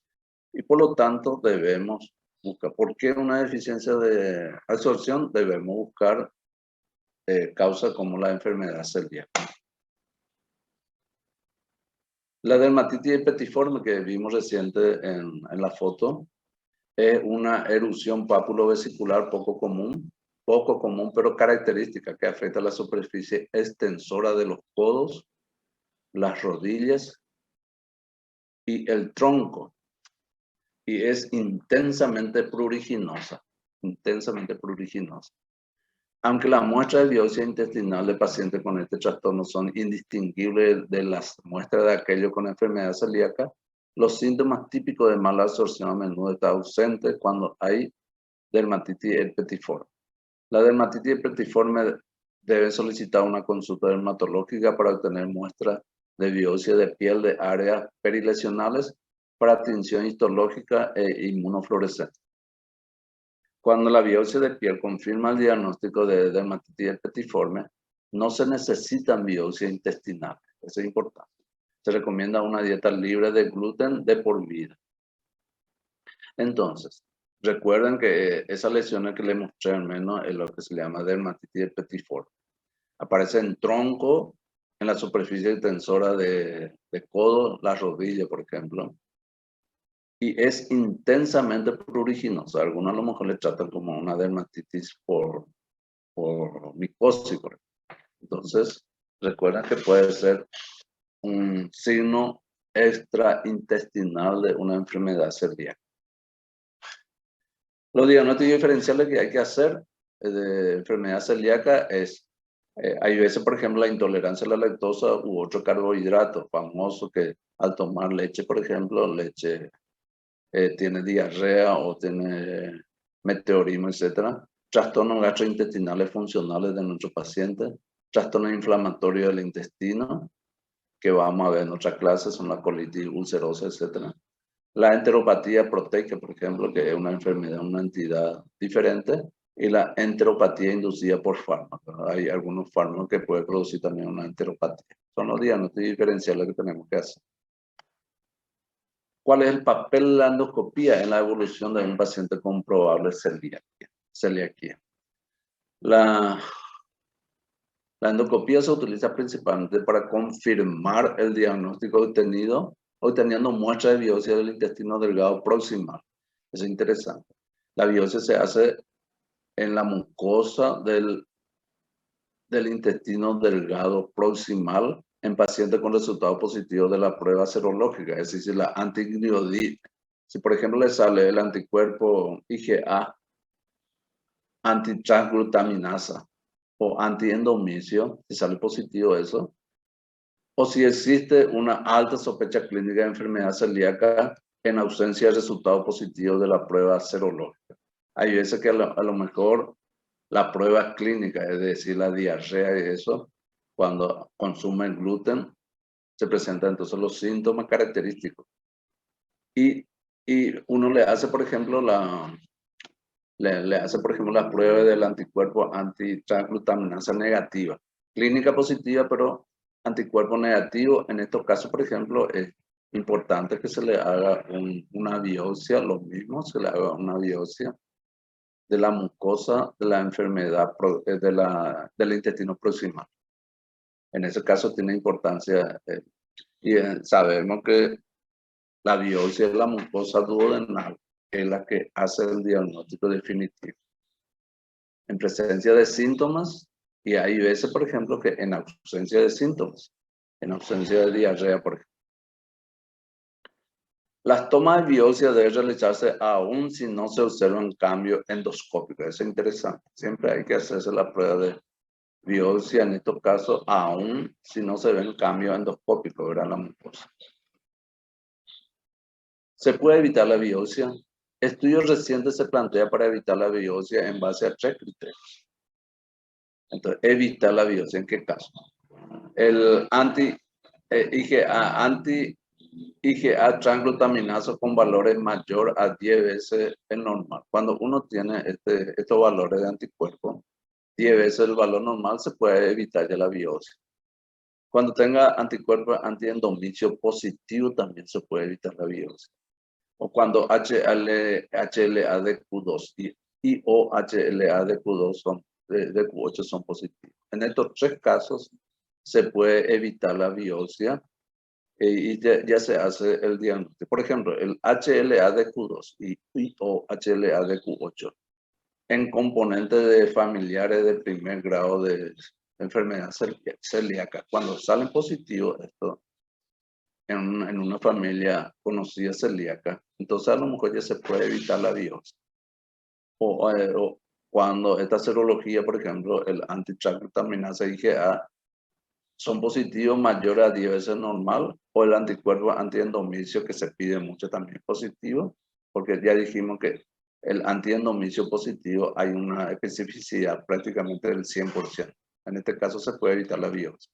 y por lo tanto debemos buscar. ¿Por qué una deficiencia de absorción? Debemos buscar causas como la enfermedad celíaca. La dermatitis epetiforme que vimos reciente en la foto es una erupción pápulo-vesicular poco común, pero característica, que afecta a la superficie extensora de los codos, las rodillas y el tronco, y es intensamente pruriginosa, Aunque las muestras de biopsia intestinal de pacientes con este trastorno son indistinguibles de las muestras de aquellos con enfermedad celíaca, los síntomas típicos de mala absorción a menudo están ausentes cuando hay dermatitis epetiforme. La dermatitis epetiforme debe solicitar una consulta dermatológica para obtener muestras de biopsia de piel de áreas perilesionales para tinción histológica e inmunofluorescencia. Cuando la biopsia de piel confirma el diagnóstico de dermatitis epetiforme, no se necesitan biopsias intestinales. Eso es importante. Se recomienda una dieta libre de gluten de por vida. Entonces, recuerden que esas lesiones que les mostré al menos es lo que se llama dermatitis epetiforme. Aparece en tronco, en la superficie tensora de codo, la rodilla, por ejemplo. Y es intensamente pruriginosa. Algunos a lo mejor le tratan como una dermatitis por micosis. Entonces, recuerden que puede ser un signo extraintestinal de una enfermedad celíaca. Los diagnósticos diferenciales que hay que hacer de enfermedad celíaca es, hay veces, por ejemplo, la intolerancia a la lactosa u otro carbohidrato famoso que al tomar leche, por ejemplo, tiene diarrea o tiene meteorismo, etc. Trastornos gastrointestinales funcionales de nuestros pacientes, trastornos inflamatorios del intestino, que vamos a ver en otra clase, son la colitis ulcerosa, etc. La enteropatía proteica, por ejemplo, que es una enfermedad, una entidad diferente, y la enteropatía inducida por fármacos. Hay algunos fármacos que pueden producir también una enteropatía. Son los diagnósticos diferenciales que tenemos que hacer. ¿Cuál es el papel de la endoscopía en la evolución de un paciente con probable celiaquía? La endoscopía se utiliza principalmente para confirmar el diagnóstico obteniendo muestras de biopsia del intestino delgado proximal. Eso es interesante. La biopsia se hace en la mucosa del intestino delgado proximal en pacientes con resultados positivos de la prueba serológica, es decir, la antigliodina. Si por ejemplo le sale el anticuerpo IgA, antitransglutaminasa o antiendomicio, si sale positivo eso, o si existe una alta sospecha clínica de enfermedad celíaca en ausencia de resultados positivos de la prueba serológica. Hay veces que a lo mejor la prueba clínica, es decir, la diarrea y eso, cuando consumen gluten, se presentan entonces los síntomas característicos. Y uno le hace, por ejemplo, la prueba del anticuerpo antitransglutaminasa negativa. Clínica positiva, pero anticuerpo negativo. En estos casos, por ejemplo, es importante que se le haga una biopsia, lo mismo, se le haga una biopsia de la mucosa de la enfermedad del intestino proximal. En ese caso tiene importancia y sabemos que la biopsia de la mucosa duodenal es la que hace el diagnóstico definitivo. En presencia de síntomas, y hay veces, por ejemplo, que en ausencia de síntomas, en ausencia de diarrea, por ejemplo. Las tomas de biopsia deben realizarse aún si no se observan cambios endoscópicos. Eso es interesante. Siempre hay que hacerse la prueba de biopsia en estos casos, aún si no se ven cambios endoscópicos, ¿verdad? La mucosa. ¿Se puede evitar la biopsia? Estudios recientes se plantean para evitar la biopsia en base a 3 criterios. Entonces, evitar la biopsia, ¿en qué caso? El IgA transglutaminasa con valores mayor a 10 veces el normal. Cuando uno tiene estos valores de anticuerpos, 10 veces el valor normal, se puede evitar ya la biopsia. Cuando tenga anticuerpos antiendometrio positivo también se puede evitar la biopsia. O cuando HLA-DQ2 y o HLA-DQ2 de Q8 son positivos. En estos 3 casos se puede evitar la biopsia y ya se hace el diagnóstico. Por ejemplo, el HLA-DQ2 y o HLA-DQ8 en componentes de familiares de primer grado de enfermedad celíaca. Cuando salen positivos esto en una familia conocida celíaca, entonces a lo mejor ya se puede evitar la biopsia. O cuando esta serología, por ejemplo, el antitransglutaminasa IgA, son positivos mayores a 10 veces normal, o el anticuerpo antiendometrio que se pide mucho también es positivo, porque ya dijimos que el antiendometrio positivo hay una especificidad prácticamente del 100%. En este caso se puede evitar la biopsia.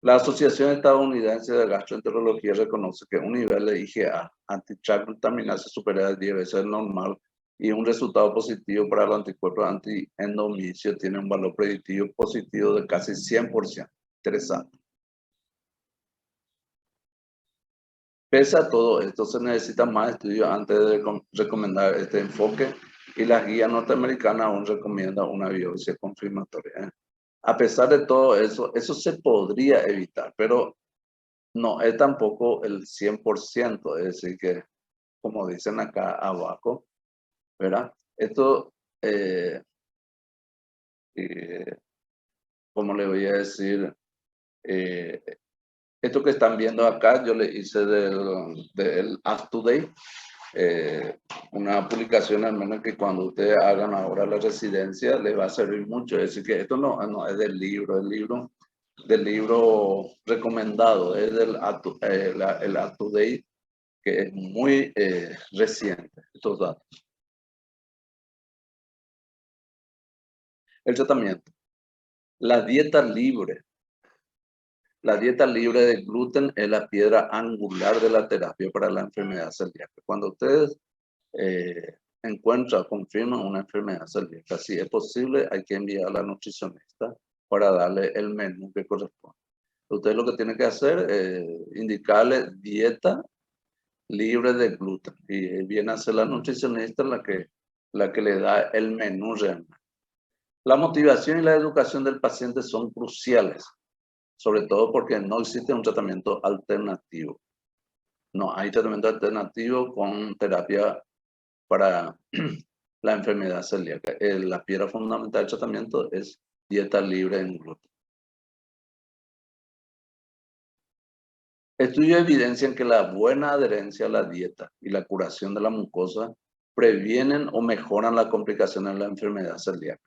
La Asociación Estadounidense de Gastroenterología reconoce que un nivel de IgA antitransglutaminasa superior a 10 veces el normal y un resultado positivo para los anticuerpos antiendometrio tiene un valor predictivo positivo de casi 100%. Interesante. Pese a todo esto, se necesita más estudios antes de recomendar este enfoque y la guía norteamericana aún recomienda una biopsia confirmatoria. A pesar de todo eso, eso se podría evitar, pero no es tampoco el 100%, es decir que, como dicen acá abajo, ¿verdad? Esto, ¿cómo le voy a decir? Esto que están viendo acá, yo le hice del Up to Date, una publicación al menos que cuando ustedes hagan ahora la residencia les va a servir mucho. Es decir, que esto no es del libro recomendado, es del el Up to Date, que es muy reciente, estos datos. El tratamiento. La dieta libre. La dieta libre de gluten es la piedra angular de la terapia para la enfermedad celíaca. Cuando ustedes encuentran, confirman una enfermedad celíaca, si es posible, hay que enviar a la nutricionista para darle el menú que corresponde. Usted lo que tiene que hacer es indicarle dieta libre de gluten y viene a ser la nutricionista la que le da el menú realmente. La motivación y la educación del paciente son cruciales, sobre todo porque no existe un tratamiento alternativo. No hay tratamiento alternativo con terapia para la enfermedad celíaca. La piedra fundamental del tratamiento es dieta libre en gluten. Estudios evidencian que la buena adherencia a la dieta y la curación de la mucosa previenen o mejoran las complicaciones de la enfermedad celíaca.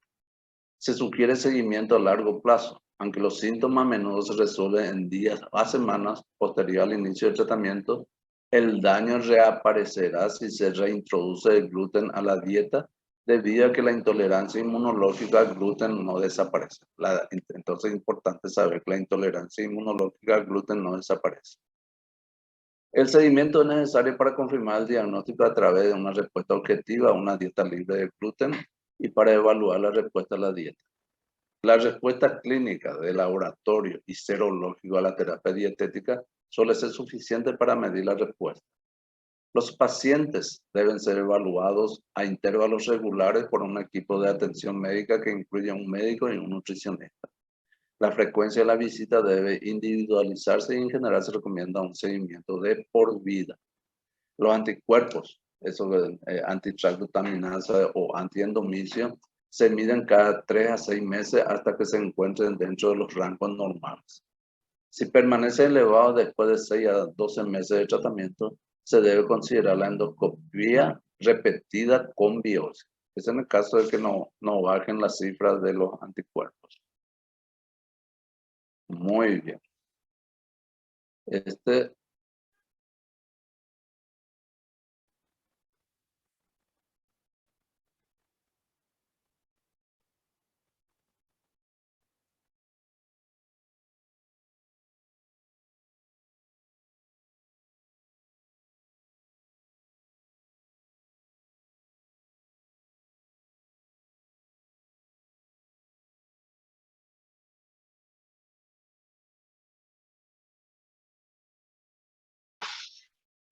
Se sugiere seguimiento a largo plazo, aunque los síntomas a menudo se resuelven en días o semanas posterior al inicio del tratamiento. El daño reaparecerá si se reintroduce el gluten a la dieta debido a que la intolerancia inmunológica al gluten no desaparece. Entonces es importante saber que la intolerancia inmunológica al gluten no desaparece. El seguimiento es necesario para confirmar el diagnóstico a través de una respuesta objetiva a una dieta libre de gluten y para evaluar la respuesta a la dieta. La respuesta clínica de laboratorio y serológico a la terapia dietética suele ser suficiente para medir la respuesta. Los pacientes deben ser evaluados a intervalos regulares por un equipo de atención médica que incluye un médico y un nutricionista. La frecuencia de la visita debe individualizarse y en general se recomienda un seguimiento de por vida. Los anticuerpos, antitransglutaminasa o antiendometrio, se miden cada 3 a 6 meses hasta que se encuentren dentro de los rangos normales. Si permanece elevado después de 6 a 12 meses de tratamiento, se debe considerar la endoscopia repetida con biopsia. Es en el caso de que no bajen las cifras de los anticuerpos. Muy bien.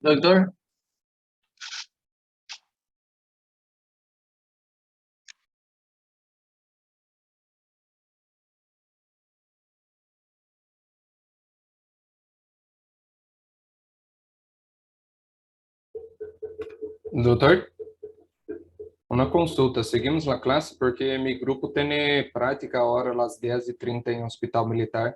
Doctor, Doutor, uma consulta. Seguimos a classe porque meu grupo tem prática agora às 10h30 em Hospital Militar.